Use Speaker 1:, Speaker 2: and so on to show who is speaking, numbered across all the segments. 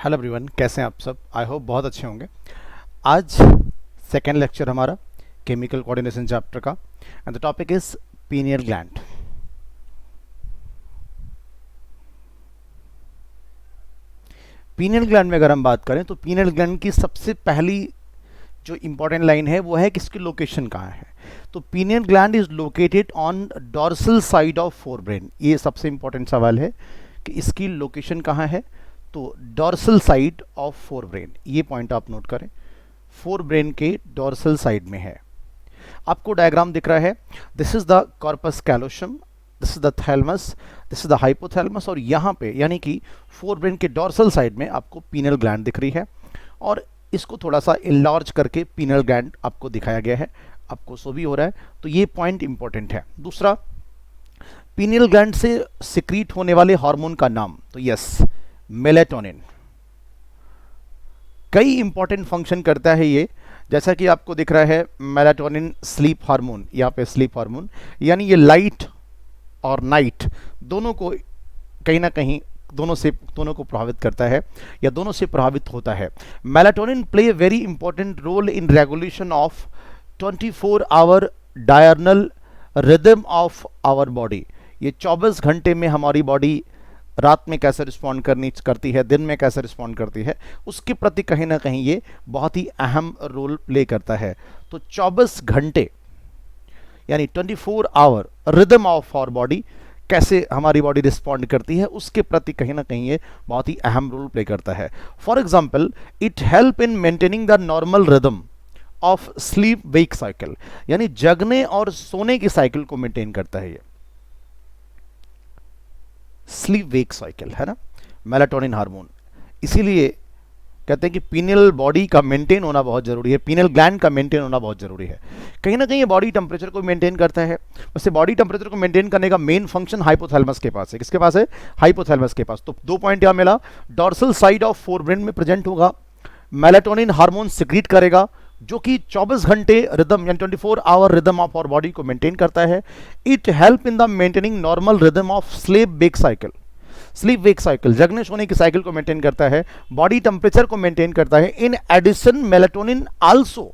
Speaker 1: Hello everyone, कैसे हैं आप सब। आई होप बहुत अच्छे होंगे। आज सेकेंड लेक्चर हमारा केमिकल कोऑर्डिनेशन चैप्टर का and the topic is pineal gland. Pineal gland में अगर हम बात करें तो पीनियल ग्लैंड की सबसे पहली जो इंपॉर्टेंट लाइन है वो है कि इसकी लोकेशन कहाँ है। तो pineal gland is located on dorsal side of forebrain. ये सबसे इंपॉर्टेंट सवाल है कि इसकी लोकेशन कहाँ है। तो डॉर्सल साइड ऑफ फोरब्रेन, ये पॉइंट आप नोट करें, फोरब्रेन के डॉर्सल साइड में है। आपको डायग्राम दिख रहा है, this is the corpus callosum, this is the thalamus, this is the hypothalamus, और यहाँ पे यानी कि फोरब्रेन के डॉर्सल साइड में आपको पीनियल ग्लैंड दिख रही है और इसको थोड़ा सा इनलार्ज करके पीनियल ग्लैंड आपको दिखाया गया है। आपको सो भी हो रहा है, तो ये पॉइंट इंपॉर्टेंट है। दूसरा, पीनियल ग्लैंड से सिक्रीट होने वाले हार्मोन का नाम, तो यस, मेलेटोनिन। कई इंपॉर्टेंट फंक्शन करता है ये, जैसा कि आपको दिख रहा है मेलेटोनिन स्लीप हार्मोन, यहाँ पे स्लीप हार्मोन, यानी ये लाइट और नाइट दोनों को कहीं ना कहीं दोनों को प्रभावित करता है या दोनों से प्रभावित होता है। Melatonin play very important role in regulation of 24 hour diurnal rhythm of our body. ये 24 घंटे में हमारी बॉडी रात में कैसे रिस्पॉन्ड करती है, दिन में कैसे रिस्पॉन्ड करती है, उसके प्रति कहीं ना कहीं ये बहुत ही अहम रोल प्ले करता है। तो 24 घंटे यानी 24 hour rhythm of our body, कैसे हमारी बॉडी रिस्पॉन्ड करती है, उसके प्रति कहीं ना कहीं ये बहुत ही अहम रोल प्ले करता है। For example, it help in maintaining the normal rhythm of sleep wake cycle, यानी जगने और सोने की साइकिल को मेंटेन करता है ये स्लीप वेक साइकिल, है ना, मेलाटोनिन हार्मोन। इसीलिए कहते हैं कि पीनियल बॉडी का मेंटेन होना बहुत जरूरी है, पीनियल ग्लैंड का मेंटेन होना बहुत जरूरी है। कहीं ना कहीं ये बॉडी टेम्परेचर को मेंटेन करता है। वैसे बॉडी टेम्परेचर को मेंटेन करने का मेन फंक्शन हाइपोथैलेमस के पास है। किसके पास है? हाइपोथैलेमस के पास। तो 2 पॉइंट यहां मिला, डॉर्सल साइड ऑफ फोरब्रेन में प्रेजेंट होगा, मेलाटोनिन हार्मोन सिक्रीट करेगा जो कि 24 घंटे रिदम यानी 24 hour rhythm of our body को मेंटेन करता है। It help in the maintaining normal rhythm of sleep wake cycle. Sleep wake cycle जगने सोने की साइकिल को मेंटेन करता है, बॉडी टेम्परेचर को मेंटेन करता है। In addition melatonin also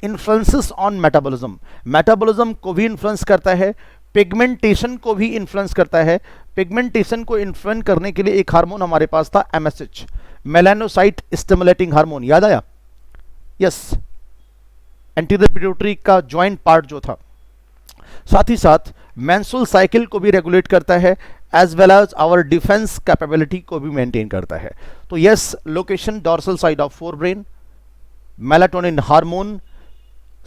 Speaker 1: influences on metabolism, metabolism को भी इन्फ्लुएंस करता है, पिगमेंटेशन को भी इन्फ्लुएंस करता है। पिगमेंटेशन को इन्फ्लुएंस करने के लिए एक हार्मोन हमारे पास था, एमएसएच, मेलानोसाइट स्टिमुलेटिंग हार्मोन, याद आया? यस, एंटीरियर पिट्यूटरी का ज्वाइंट पार्ट जो था। साथ ही साथ मेंस्ट्रुअल साइकिल को भी रेगुलेट करता है, as well as our defence capability को भी मेंटेन करता है। तो yes, location dorsal side of forebrain, melatonin hormone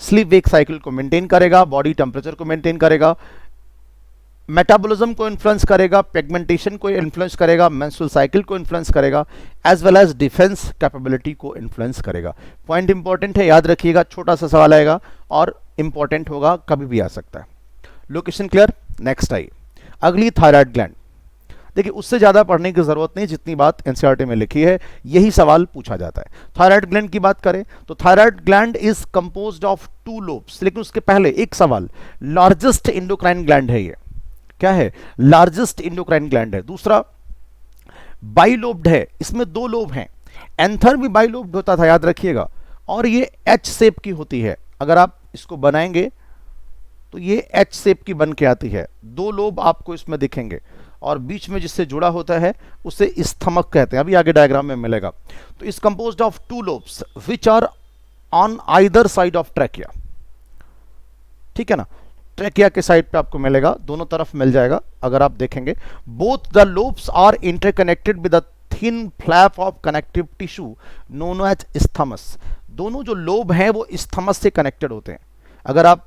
Speaker 1: sleep wake cycle को मेंटेन करेगा, बॉडी टेम्परेचर को मेंटेन करेगा, मेटाबॉलिज्म को इन्फ्लुएंस करेगा, पिगमेंटेशन को इन्फ्लुएंस करेगा, मेंस्ट्रुअल साइकिल को इन्फ्लुएंस करेगा, as well as defence capability को इन्फ्लुएंस करेगा। पॉइंट इंपॉर्टेंट है, याद रखिएगा, छोटा सा सवाल आएगा और इंपॉर्टेंट होगा, कभी भी आ सकता है। Location clear? नेक्स्ट आई अगली, थायराइड ग्लैंड। देखिए, उससे ज्यादा पढ़ने की जरूरत नहीं, जितनी बात एनसीईआरटी में लिखी है यही सवाल पूछा जाता है। थायराइड ग्लैंड की बात करें तो thyroid gland is composed of 2 lobes, लेकिन उसके पहले एक सवाल, लार्जेस्ट इंडोक्राइन ग्लैंड है ये, क्या है? लार्जेस्ट इंडोक्राइन ग्लैंड है। दूसरा, बाइलोब्ड है, इसमें 2 लोब हैं। एंथर भी बाइलोब्ड होता था, याद रखिएगा, और ये एच शेप की होती है। अगर आप इसको बनाएंगे तो ये एच शेप की बन के आती है। 2 लोब आपको इसमें दिखेंगे और बीच में जिससे जुड़ा होता है उसे स्थमक कहते हैं, अभी आगे डायग्राम में मिलेगा। तो इस composed of 2 lobes which are on either side of trachea, ठीक है ना, ट्रैकिया के साइड पे आपको मिलेगा, दोनों तरफ मिल जाएगा अगर आप देखेंगे। Both the lobes are interconnected with a thin flap of connective tissue known as isthmus. दोनों जो लोब हैं वो स्थमस से कनेक्टेड होते हैं। अगर आप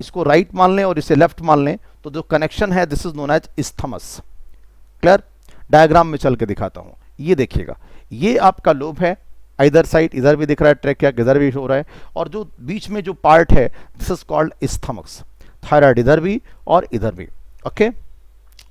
Speaker 1: इसको राइट मान लें और इसे लेफ्ट मान लें तो जो कनेक्शन है this is known as isthmus. Clear? Diagram में चल के दिखाता हूं, ये देखिएगा, ये आपका लोब है, इधर साइड, इधर भी दिख रहा है, ट्रैकिया इधर भी हो रहा है, और जो बीच में जो पार्ट है दिस इज कॉल्ड स्थमक्स। थायराइड इधर भी और इधर भी, ओके।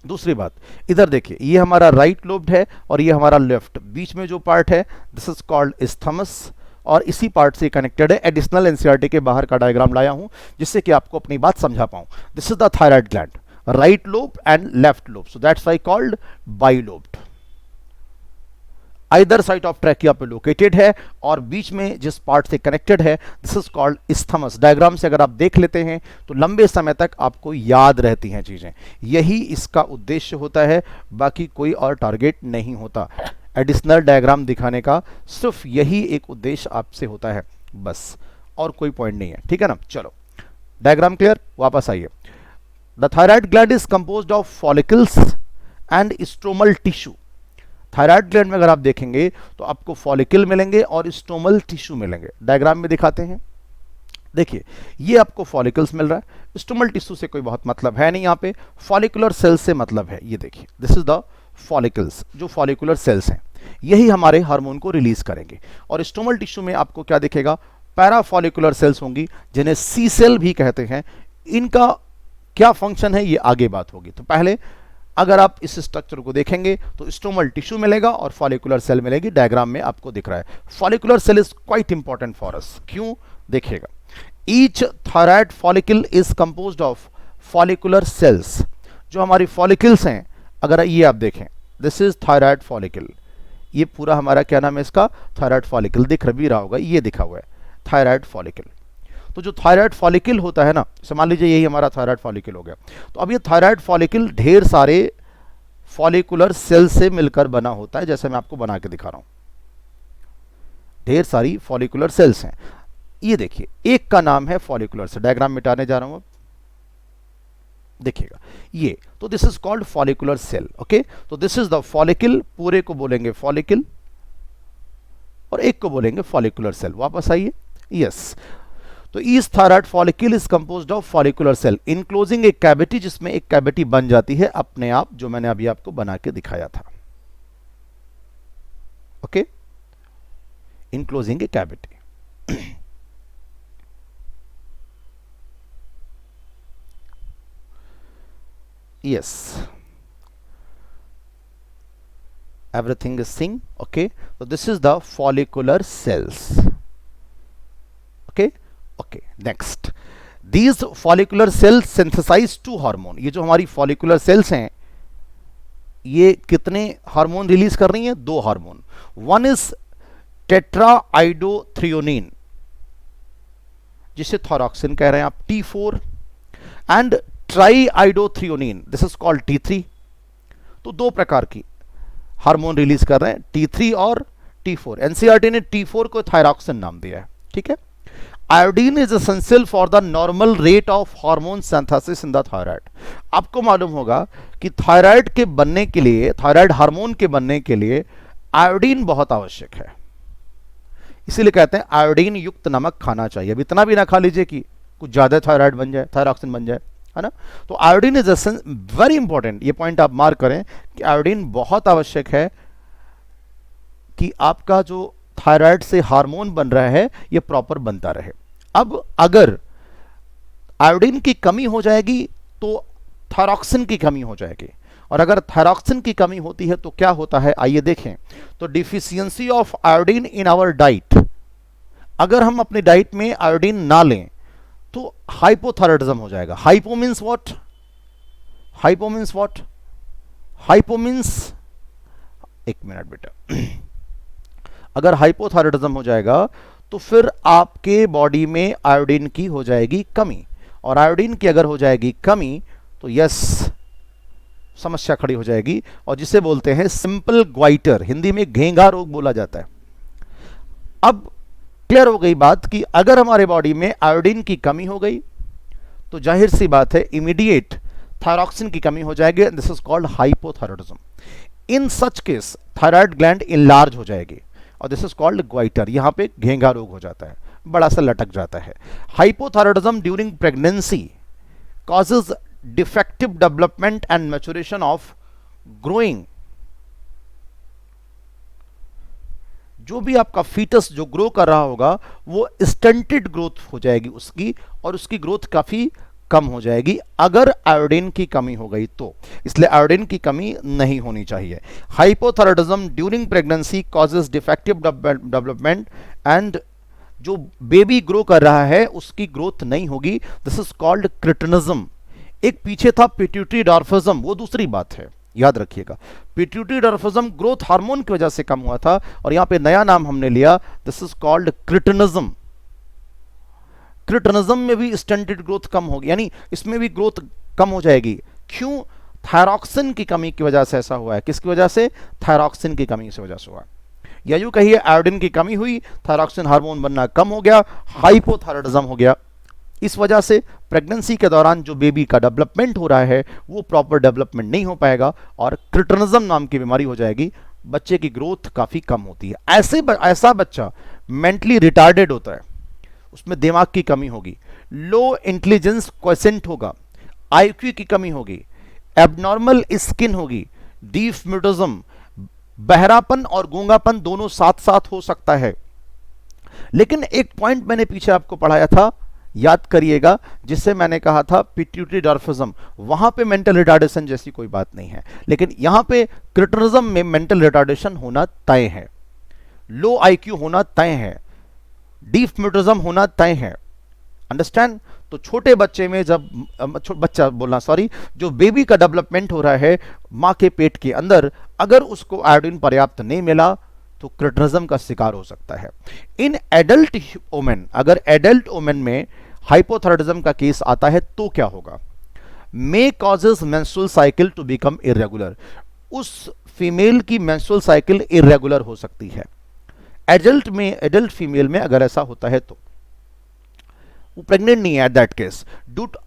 Speaker 1: दूसरी बात, इधर देखिए, ये हमारा राइट लोब है और ये हमारा लेफ्ट, बीच में जो पार्ट है दिस इज कॉल्ड स्थमस, और इसी पार्ट से कनेक्टेड है। एडिशनल एनसीईआरटी के बाहर का डायग्राम लाया हूं जिससे कि आपको अपनी बात समझा पाऊं। This is the thyroid gland, right lobe and left lobe, so that's why called bilobed. Either side of trachea पे लोकेटेड है और बीच में जिस पार्ट से कनेक्टेड है this is called isthmus. Diagram से अगर आप देख लेते हैं तो लंबे समय तक आपको याद रहती हैं चीजें, यही इसका उद्देश्य होता है, बाकी कोई और टारगेट नहीं होता। एडिशनल डायग्राम दिखाने का सिर्फ यही एक उद्देश्य आपसे होता है बस, और कोई पॉइंट नहीं है, ठीक है ना। चलो डायग्राम क्लियर, वापस आइए। The thyroid gland is composed of follicles and stromal tissue. Thyroid gland में अगर आप देखेंगे तो आपको फॉलिकल मिलेंगे और स्टोमल टिश्यू मिलेंगे। डायग्राम में दिखाते हैं, देखिए ये आपको फॉलिकल्स मिल रहा है, स्टोमल टिश्यू से कोई बहुत मतलब है नहीं, यहाँ पे फॉलिकुलर सेल से मतलब है। ये देखिए दिस इज द फॉलिकल्स, जो फॉलिकुलर सेल्स हैं यही हमारे हार्मोन को रिलीज करेंगे। और स्टोमल टिश्यू में आपको क्या दिखेगा, पैराफॉलिकुलर सेल्स होंगी जिन्हें सी सेल भी कहते हैं। इनका क्या फंक्शन है ये आगे बात होगी। तो पहले अगर आप इस स्ट्रक्चर को देखेंगे तो स्टोमल टिश्यू मिलेगा और फॉलिकुलर सेल मिलेगी। डायग्राम में आपको दिख रहा है follicular cell is quite important for us. क्यों, देखिएगा, each thyroid follicle is composed of follicular cells. जो हमारी फॉलिकल्स हैं, अगर ये आप देखें, दिस इज थायराइड फॉलिकल, ये पूरा हमारा क्या नाम है इसका, थायराइड फॉलिकल दिख भी रहा होगा, ये दिखा हुआ है थायराइड फॉलिकल। तो जो थायराइड फॉलिकल होता है ना, मान लीजिए यही हमारा थायराइड फॉलिकल हो गया, तो अब ये थायराइड फॉलिकल ढेर सारे फॉलिकुलर सेल से मिलकर बना होता है, जैसे मैं आपको बना के दिखा रहा हूं। ढेर सारी फॉलिकुलर सेल्स हैं, ये देखिए एक का नाम है फॉलिकुलर सेल। डायग्राम मिटाने जा रहा हूं अब, देखिएगा ये, तो this is called follicular cell. Okay, तो दिस इज द फॉलिकल, पूरे को बोलेंगे फॉलिकल और एक को बोलेंगे फॉलिकुलर सेल। वापस आइए, यस। तो each thyroid follicle is composed of follicular cell enclosing a cavity, जिसमें एक कैविटी बन जाती है अपने आप, जो मैंने अभी आपको बना के दिखाया था। Okay, enclosing a cavity. yes, everything is synced. Okay, so this is the follicular cells. Okay, okay, next, these follicular cells synthesize two hormone। ये जो हमारी follicular cells हैं ये कितने हार्मोन रिलीज कर रही हैं, दो हार्मोन। वन इज टेट्राआइडोथ्रियोनिन, जिसे थॉरॉक्सिन कह रहे हैं आप, T4, and triiodothyronine, this is called T3। तो दो प्रकार की हार्मोन रिलीज कर रहे हैं, T3 और T4। एनसीईआरटी ने T4 को थायरॉक्सिन नाम दिया है, ठीक है। Iodine is essential for the normal rate of hormone synthesis in the thyroid. आपको मालूम होगा कि थायराइड के बनने के लिए, थायराइड हार्मोन के बनने के लिए आयोडीन बहुत आवश्यक है, इसीलिए कहते हैं आयोडीन युक्त नमक खाना चाहिए। अब इतना भी ना खा लीजिए कि कुछ ज्यादा थायराइड बन जाए, थायरॉक्सिन बन जाए, है ना। तो आयोडीन इज वेरी इंपॉर्टेंट, ये पॉइंट आप मार्क करें कि आयोडीन बहुत आवश्यक है कि आपका जो थायराइड से हार्मोन बन रहा है ये प्रॉपर बनता रहे। अब अगर आयोडीन की कमी हो जाएगी तो थायरॉक्सिन की कमी हो जाएगी, और अगर थायरॉक्सिन की कमी होती है तो क्या होता है, आइए देखें। तो deficiency of iodine in our diet, अगर हम अपनी डाइट में आयोडीन ना लें तो हाइपोथायराइडिज्म हो जाएगा। Hypo means what, hypo means what, hypo means, एक मिनट बेटा, अगर हाइपोथायराइडिज्म हो जाएगा तो फिर आपके बॉडी में आयोडीन की हो जाएगी कमी, और आयोडीन की अगर हो जाएगी कमी तो यस समस्या खड़ी हो जाएगी, और जिसे बोलते हैं सिंपल ग्वाइटर, हिंदी में घेंगा रोग बोला जाता है। अब क्लियर हो गई बात कि अगर हमारे बॉडी में आयोडीन की कमी हो गई तो जाहिर सी बात है इमीडिएट थायरॉक्सिन की कमी हो जाएगी, this is called hypothyroidism. In such case thyroid gland enlarge हो जाएगी और दिस इज कॉल्ड ग्वाइटर, यहां पे घेंगा रोग हो जाता है, बड़ा सा लटक जाता है। Hypothyroidism during pregnancy causes defective development and maturation of growing. जो भी आपका फीटस जो ग्रो कर रहा होगा वो स्टंटेड ग्रोथ हो जाएगी उसकी, और उसकी ग्रोथ काफी कम हो जाएगी अगर आयोडीन की कमी हो गई तो। इसलिए आयोडीन की कमी नहीं होनी चाहिए। Hypothyroidism during pregnancy causes defective development, and जो बेबी ग्रो कर रहा है उसकी ग्रोथ नहीं होगी, दिस इज कॉल्ड क्रिटिनिज्म। एक पीछे था पिट्यूटरी डॉर्फिज्म, वो दूसरी बात है, याद रखिएगा, पिट्यूटरी डॉर्फिज्म ग्रोथ हार्मोन की वजह से कम हुआ था, और यहां पे नया नाम हमने लिया, this is called cretinism. Cretinism में भी स्टंटेड ग्रोथ कम होगी, यानी इसमें भी ग्रोथ कम हो जाएगी। क्यों? थायरॉक्सिन की कमी की वजह से ऐसा हुआ है। किसकी वजह से? थायरॉक्सिन की कमी की वजह से हुआ है, या यूं कहिए आयोडीन की कमी हुई, थायरॉक्सिन हार्मोन बनना कम हो गया, हाइपोथायराइडिज्म हो गया। इस वजह से प्रेगनेंसी के दौरान जो बेबी का डेवलपमेंट हो रहा है वो प्रॉपर डेवलपमेंट नहीं हो पाएगा, और क्रिटिनिज्म नाम की बीमारी हो जाएगी, बच्चे की ग्रोथ काफ़ी कम होती है। ऐसा बच्चा मेंटली रिटार्डेड होता है, उसमें दिमाग की कमी होगी, लो इंटेलिजेंस क्वोशेंट होगा, आईक्यू की कमी होगी, एबनॉर्मल स्किन होगी, डीफ म्यूटिज्म, बहरापन और गूंगापन दोनों साथ साथ हो सकता है। लेकिन एक पॉइंट मैंने पीछे आपको पढ़ाया था, याद करिएगा, जिससे मैंने कहा था पिट्यूटरी डॉर्फिज्म, वहां पे मेंटल रिटार्डेशन जैसी कोई बात नहीं है, लेकिन यहां पे क्रिटिनिज्म में मेंटल रिटार्डेशन होना तय है, लो आईक्यू होना तय है, डीफ म्यूटिज्म होना तय है। अंडरस्टैंड? तो छोटे बच्चे में जब जो बेबी का डेवलपमेंट हो रहा है मां के पेट के अंदर, अगर उसको आयोडीन पर्याप्त नहीं मिला तो क्रिटिनिज्म का शिकार हो सकता है। इन एडल्ट वुमेन, अगर एडल्ट वुमेन में हाइपोथायराइडिज्म का केस आता है तो क्या होगा? May causes menstrual cycle to become irregular, उस फीमेल की मेंस्ट्रुअल साइकिल इरेगुलर हो सकती है। एडल्ट फीमेल में अगर ऐसा होता है तो वो प्रेग्नेंट नहीं है एट दैट केस।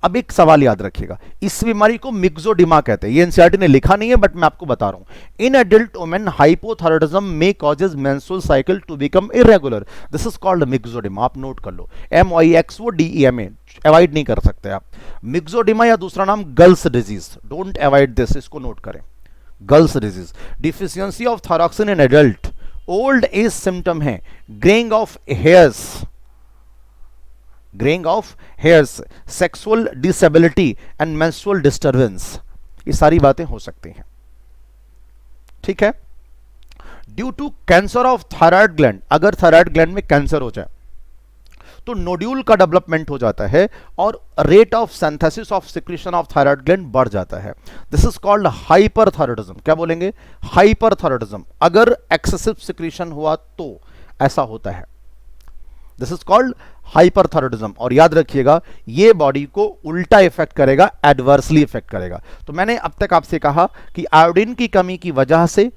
Speaker 1: अब एक सवाल याद रखिएगा, इस बीमारी को मिक्सोडिमा कहते हैं, ये एनसीईआरटी ने लिखा नहीं है बट मैं आपको बता रहा हूं। In adult women hypothyroidism may causes menstrual cycle to become irregular, this is called myxoedema. आप नोट कर लो, MYXODEMA, अवॉइड नहीं कर सकते आप। मिक्सोडिमा या दूसरा नाम girls disease, don't avoid this, इसको नोट करें, girls disease. Deficiency of thyroxine in adult, old age symptom है, greying of hairs, sexual disability and menstrual disturbance, ये सारी बातें हो सकती हैं। ठीक है? Due to cancer of thyroid gland, अगर थायराइड ग्लैंड में कैंसर हो जाए तो नोड्यूल का डेवलपमेंट हो जाता है और rate of synthesis of secretion of thyroid gland बढ़ जाता है। This is called hyperthyroidism. क्या बोलेंगे? हाइपरथायराइडिज्म। अगर एक्सेसिव सिक्रीशन हुआ तो ऐसा होता है, दिस इज कॉल्ड हाइपरथायराइडिज्म। और याद रखिएगा, ये बॉडी को उल्टा इफेक्ट करेगा, एडवर्सली इफेक्ट करेगा। तो मैंने अब तक आपसे कहा कि आयोडीन की कमी की वजह से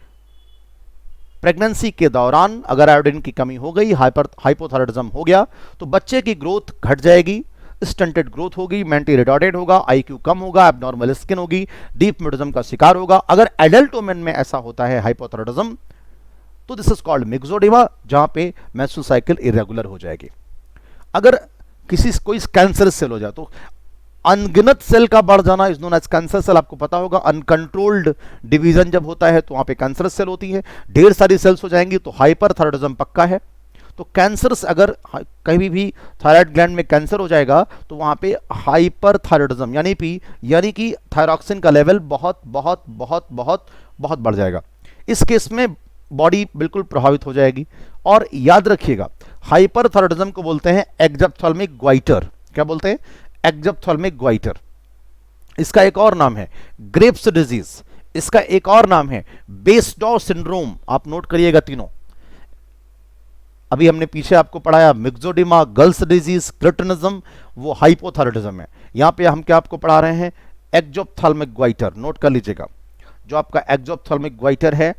Speaker 1: प्रेगनेंसी के दौरान अगर आयोडीन की कमी हो गई, हाइपोथायराइडिज्म हो गया, तो बच्चे की ग्रोथ घट जाएगी, स्टंटेड ग्रोथ होगी, मेंटली रिटार्डेड होगा, आईक्यू कम होगा, एबनॉर्मल स्किन होगी, डीप म्यूटिज्म का शिकार होगा। अगर एडल्ट वुमेन में ऐसा होता है हाइपोथायराइडिज्म, तो दिस इज कॉल्ड मिक्सोडिमा, जहां पे मेंस्ट्रुअल साइकिल इरेगुलर हो जाएगी। अगर कोई कैंसर सेल हो जाए तो अनगिनत सेल का बढ़ जाना is known as cancer cell. आपको पता होगा, अनकंट्रोल्ड डिवीजन जब होता है तो वहां पे कैंसर सेल होती है, ढेर सारी सेल्स हो जाएंगी तो हाइपरथायराइडिज्म पक्का है। तो कैंसर्स, अगर कहीं भी थायराइड ग्लैंड में कैंसर हो जाएगा तो वहां पे हाइपरथायराइडिज्म यानी कि थायरॉक्सिन का लेवल बहुत बहुत बहुत बहुत बहुत बढ़ जाएगा। इस केस में बॉडी बिल्कुल प्रभावित हो जाएगी। और याद रखिएगा, हाइपरथायराइडिज्म को बोलते हैं एक्जोप्थाल्मिक ग्वाइटर। क्या बोलते हैं? एक्जोप्थाल्मिक ग्वाइटर। इसका एक और नाम है ग्रेव्स डिजीज, इसका एक और नाम है बेस्डॉ सिंड्रोम। आप नोट करिएगा तीनों। अभी हमने पीछे आपको पढ़ाया मिक्सोडिमा, गर्ल्स डिजीज, क्रिटिनिज्म, वो हाइपोथायराइडिज्म है। यहां पे हम क्या आपको पढ़ा रहे हैं? एक्जोप्थाल्मिक ग्वाइटर। नोट कर लीजिएगा, जो आपका एक्जोप्थाल्मिक ग्वाइटर है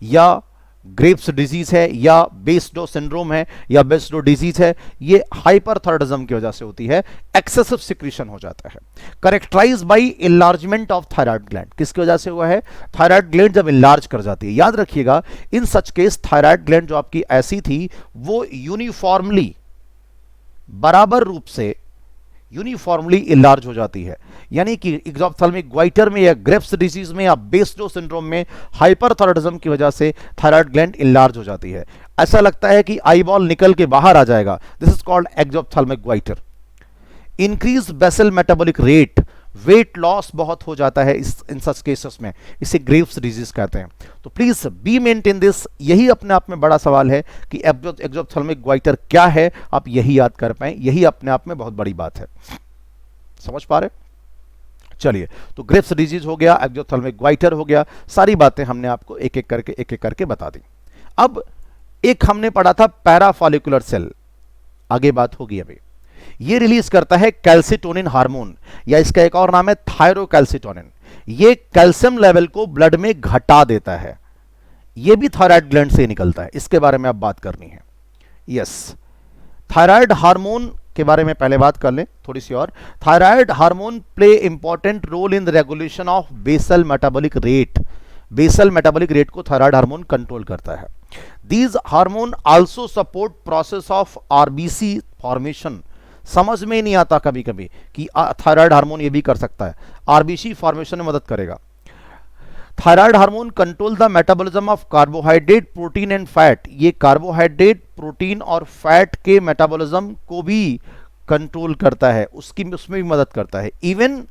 Speaker 1: या ग्रेव्स डिजीज है या बेस्डो सिंड्रोम है या बेस्डो डिजीज है, ये हाइपरथायराइडिज्म की वजह से होती है, एक्सेसिव सिक्रीशन हो जाता है। Characterise by enlargement of thyroid gland, किसकी वजह से हुआ है? थायराइड ग्लैंड जब इनलार्ज कर जाती है। याद रखिएगा, इन सच केस थायराइड ग्लैंड जो आपकी ऐसी थी वो यूनिफॉर्मली, बराबर रूप से यूनिफॉर्मली इलार्ज हो जाती है। यानी कि एक्जोप्थाल्मिक ग्वाइटर में या ग्रेव्स डिजीज में या बेस्डो सिंड्रोम में हाइपरथायराइडिज्म की वजह से थायराइड ग्लैंड इलार्ज हो जाती है। ऐसा लगता है कि आई बॉल निकल के बाहर आ जाएगा। This is called exophthalmic goitre. Increase basal metabolic rate, weight loss बहुत हो जाता है इन सच केसेस में, इसे ग्रेव्स डिजीज कहते हैं। तो प्लीज बी मेंटेन दिस। यही अपने आप में बड़ा सवाल है कि एक्जोप्थाल्मिक ग्वाइटर क्या है, आप यही याद कर पाए, यही अपने आप में बहुत बड़ी बात है। समझ पा रहे? चलिए, तो ग्रेव्स डिजीज हो गया, एक्सोथैलेमिक ग्वाइटर हो गया, सारी बातें हमने आपको एक एक करके बता दी। अब एक हमने पढ़ा था पैराफॉलिकुलर सेल, आगे बात होगी अभी। ये रिलीज करता है कैल्सिटोनिन हार्मोन, या इसका एक और नाम है थायरोकैल्सिटोनिन। ये कैल्शियम लेवल को ब्लड में घटा देता है। ये भी थायराइड ग्लैंड से निकलता है, इसके बारे में अब बात करनी है। यस, थायराइड हार्मोन के बारे में पहले बात कर लें थोड़ी सी और। Thyroid hormone play important role in the regulation of basal metabolic rate. Basal metabolic rate को थायराइड हार्मोन कंट्रोल करता है। These hormone also support process of RBC formation. समझ में नहीं आता कभी कभी कि थायराइड हार्मोन ये भी कर सकता है, आरबीसी फॉर्मेशन में मदद करेगा। Thyroid hormone control the metabolism of carbohydrate, protein and fat. ये कार्बोहाइड्रेट, प्रोटीन और फैट के मेटाबॉलिज्म को भी कंट्रोल करता है, उसमें भी मदद करता है। Even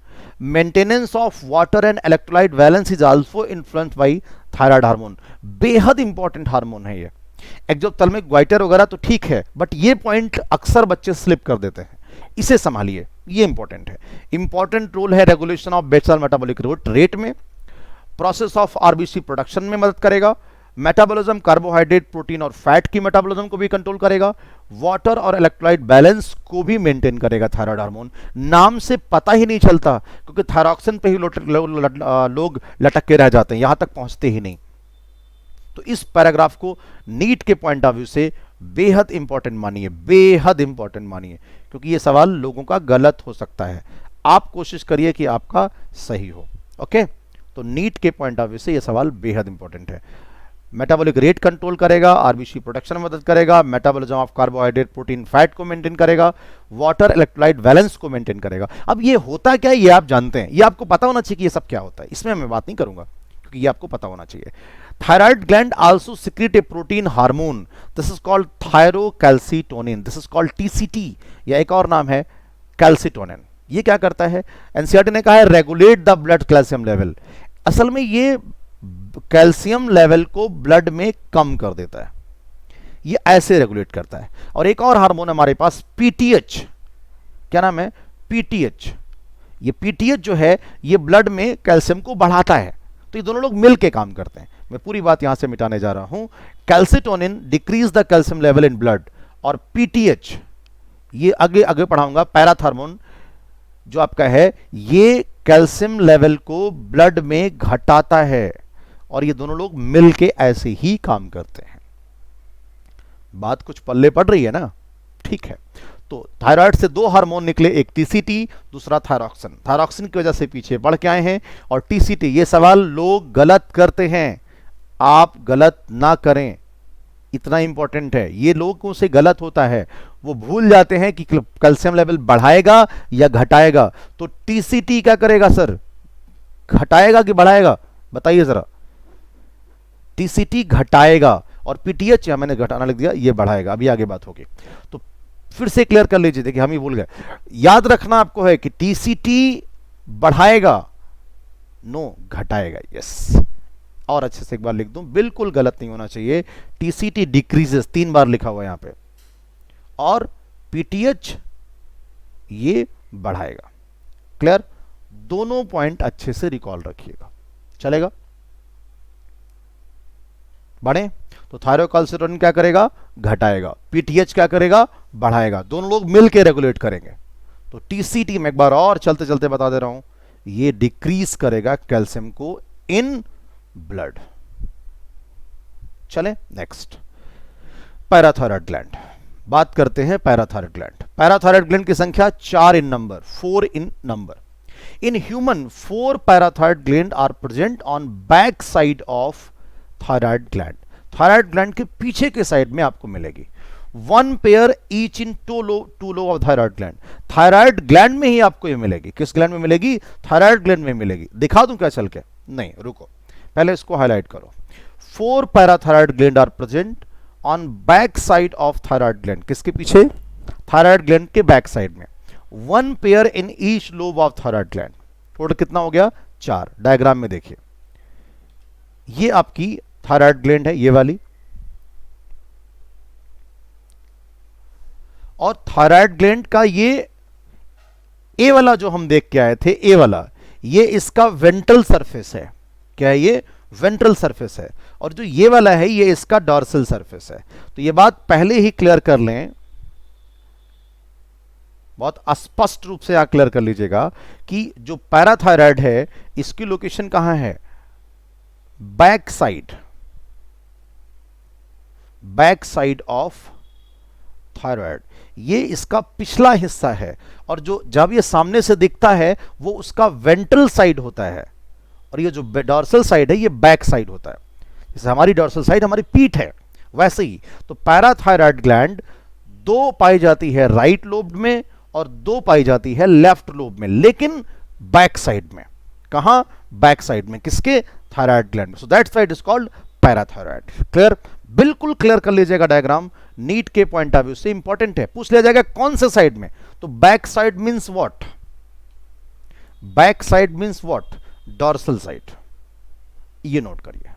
Speaker 1: maintenance of water and electrolyte balance is also influenced by thyroid hormone. बेहद इंपॉर्टेंट हार्मोन है ये। एक्सोथैलेमिक ग्वाइटर वगैरह तो ठीक है, बट ये पॉइंट अक्सर बच्चे स्लिप कर देते हैं, इसे संभालिए, ये इंपॉर्टेंट है। इंपॉर्टेंट रोल है regulation of basal metabolic rate में, प्रोसेस ऑफ आरबीसी प्रोडक्शन में मदद करेगा, मेटाबॉलिज्म कार्बोहाइड्रेट, प्रोटीन और फैट की मेटाबॉलिज्म को भी कंट्रोल करेगा, वाटर और इलेक्ट्रोलाइट बैलेंस को भी मेंटेन करेगा थायराइड हार्मोन। नाम से पता ही नहीं चलता, क्योंकि थायरॉक्सिन पे ही लोग लटक के रह जाते हैं, यहां तक पहुंचते ही नहीं। तो इस पैराग्राफ को नीट के पॉइंट ऑफ व्यू से बेहद इंपॉर्टेंट मानिए, बेहद इंपॉर्टेंट मानिए, क्योंकि ये सवाल लोगों का गलत हो सकता है। आप कोशिश करिए कि आपका सही हो। ओके, तो नीट के पॉइंट ऑफ व्यू से ये सवाल बेहद इंपॉर्टेंट है। मेटाबॉलिक रेट कंट्रोल करेगा, आरबीसी प्रोडक्शन में मदद करेगा, metabolism of carbohydrate, protein, fat को मेंटेन करेगा, वाटर इलेक्ट्रोलाइट बैलेंस को मेंटेन करेगा। अब ये होता क्या है ये आप जानते हैं, ये आपको पता होना चाहिए कि ये सब क्या होता है, इसमें मैं बात नहीं करूंगा क्योंकि ये आपको पता होना चाहिए। Thyroid gland also secrete a protein hormone, this is called thyrocalcitonin, this is called TCT, या एक और नाम है कैल्सिटोनिन। ये क्या करता है, एनसीईआरटी ने कहा है regulate the blood calcium level. असल में ये कैल्शियम लेवल को ब्लड में कम कर देता है, ये ऐसे रेगुलेट करता है। और एक और हार्मोन हमारे पास पीटीएच, क्या नाम है, पीटीएच। ये पीटीएच जो है ये ब्लड में कैल्शियम को बढ़ाता है। तो ये दोनों लोग मिलके काम करते हैं। मैं पूरी बात यहां से मिटाने जा रहा हूं। Calcitonin decrease the calcium level in blood, और पीटीएच ये आगे आगे पढ़ाऊंगा, पैराथार्मोन जो आपका है ये कैल्शियम लेवल को ब्लड में घटाता है, और ये दोनों लोग मिलके ऐसे ही काम करते हैं। बात कुछ पल्ले पड़ रही है ना, ठीक है। तो थायराइड से दो हार्मोन निकले, एक टीसीटी, दूसरा थायरॉक्सिन। थायरॉक्सिन की वजह से पीछे बढ़ के आए हैं, और टीसीटी, ये सवाल लोग गलत करते हैं, आप गलत ना करें, इतना इंपॉर्टेंट है। ये लोगों से गलत होता है, वो भूल जाते हैं कि कैल्शियम लेवल बढ़ाएगा या घटाएगा। तो टीसीटी क्या करेगा सर, घटाएगा कि बढ़ाएगा, बताइए जरा। टीसीटी घटाएगा, और पीटीएच या मैंने घटाना लिख दिया, ये बढ़ाएगा। अभी आगे बात होगी, तो फिर से क्लियर कर लीजिए, देखिए हम ही भूल गए। याद रखना आपको है कि टीसीटी बढ़ाएगा, नो घटाएगा, यस। और अच्छे से एक बार लिख दूं, बिल्कुल गलत नहीं होना चाहिए। टीसीटी डिक्रीजेस, 3 बार लिखा हुआ है यहां पे, और पीटीएच ये बढ़ाएगा। क्लियर, दोनों पॉइंट अच्छे से रिकॉल रखिएगा, चलेगा। बढ़े तो थायरोकैल्सिटोनिन क्या करेगा, घटाएगा, पीटीएच क्या करेगा, बढ़ाएगा, दोनों लोग मिलकर रेगुलेट करेंगे। तो टीसीटी में एक बार और चलते चलते बता दे रहा हूं, ये डिक्रीज करेगा कैल्शियम को इन ब्लड। चले नेक्स्ट, पैराथायराइड ग्लैंड। बात करते हैं पैराथायराइड ग्लैंड। पैराथायराइड ग्लैंड की संख्या 4 in number, 4 in number. In human 4 parathyroid gland are present on back side of thyroid gland. Thyroid gland के पीछे के साइड में आपको मिलेगी। 1 pair each in two lobe of thyroid gland. Thyroid gland में ही आपको ये मिलेगी। किस ग्लैंड में मिलेगी, थायराइड ग्लैंड में मिलेगी। दिखा दूं क्या चल के, नहीं रुको, पहले इसको हाईलाइट करो। 4 parathyroid gland are present on back side of thyroid gland. किसके पीछे, थायराइड ग्लैंड के बैक साइड में। 1 pair in each lobe of thyroid gland. Total कितना हो गया, 4। डायग्राम में देखिए, ये आपकी थायराइड ग्लैंड है, ये वाली, और थायराइड ग्लैंड का ये ए वाला जो हम देख के आए थे, ए वाला, ये इसका वेंट्रल सरफेस है। क्या है ये? वेंट्रल सरफेस है। और जो ये वाला है ये इसका डॉर्सल सरफेस है। तो ये बात पहले ही क्लियर कर लें, बहुत स्पष्ट रूप से आप क्लियर कर लीजिएगा कि जो पैराथायराइड है इसकी लोकेशन कहां है? Back side, back side of thyroid. ये इसका पिछला हिस्सा है, और जो जब ये सामने से दिखता है वो उसका वेंट्रल साइड होता है, और ये जो डॉर्सल साइड है ये बैक साइड होता है। जैसे हमारी डॉर्सल साइड हमारी पीठ है, वैसे ही तो पैराथायराइड ग्लैंड दो पाई जाती है राइट लोब में और दो पाई जाती है लेफ्ट लोब में, लेकिन बैक साइड में। कहां? बैक साइड में। किसके? थायराइड ग्लैंड में। So that's why it is called parathyroid. Clear? बिल्कुल क्लियर कर लीजिएगा डायग्राम, नीट के पॉइंट ऑफ व्यू से इंपॉर्टेंट है। पूछ लिया जाएगा कौन से साइड में, तो back side means what? Back side means what? Dorsal side. ये नोट करिए।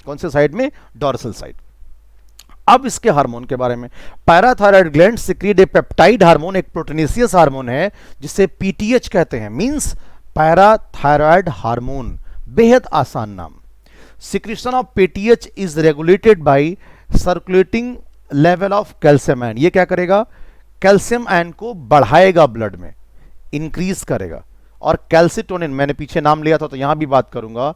Speaker 1: कौन से साइड में? Dorsal side. अब इसके हार्मोन के बारे में, पैराथायराइड ग्लैंड सिक्रीट ए पेप्टाइड हार्मोन, एक प्रोटीनेशियस हार्मोन है जिसे पीटीएच कहते हैं, मींस पैराथायराइड हार्मोन। बेहद आसान नाम। Secretion of PTH is regulated by circulating level of calcium ion. ये क्या करेगा? कैल्शियम आयन को बढ़ाएगा, ब्लड में इंक्रीज करेगा। और कैल्सिटोनिन, मैंने पीछे नाम लिया था तो यहां भी बात करूंगा,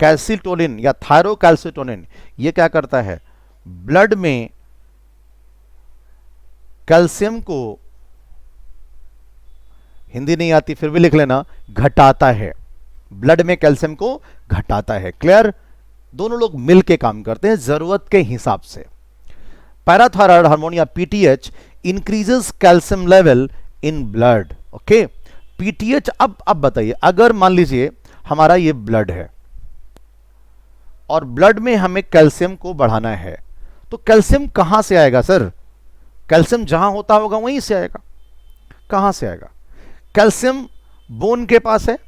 Speaker 1: कैल्सिटोनिन या थायरोकैल्सिटोनिन, ये क्या करता है? ब्लड में कैल्शियम को, हिंदी नहीं आती फिर भी लिख लेना, घटाता है। ब्लड में कैल्शियम को घटाता है। क्लियर? दोनों लोग मिलके काम करते हैं जरूरत के हिसाब से। पैराथायराइड हार्मोन या PTH increases calcium level in blood. Okay, PTH. अब बताइए, अगर मान लीजिए हमारा ये ब्लड है और ब्लड में हमें कैल्शियम को बढ़ाना है, तो कैल्शियम कहां से आएगा सर? कैल्शियम जहां होता होगा वहीं से आएगा। कहां से आएगा? कैल्शियम बोन के पास है,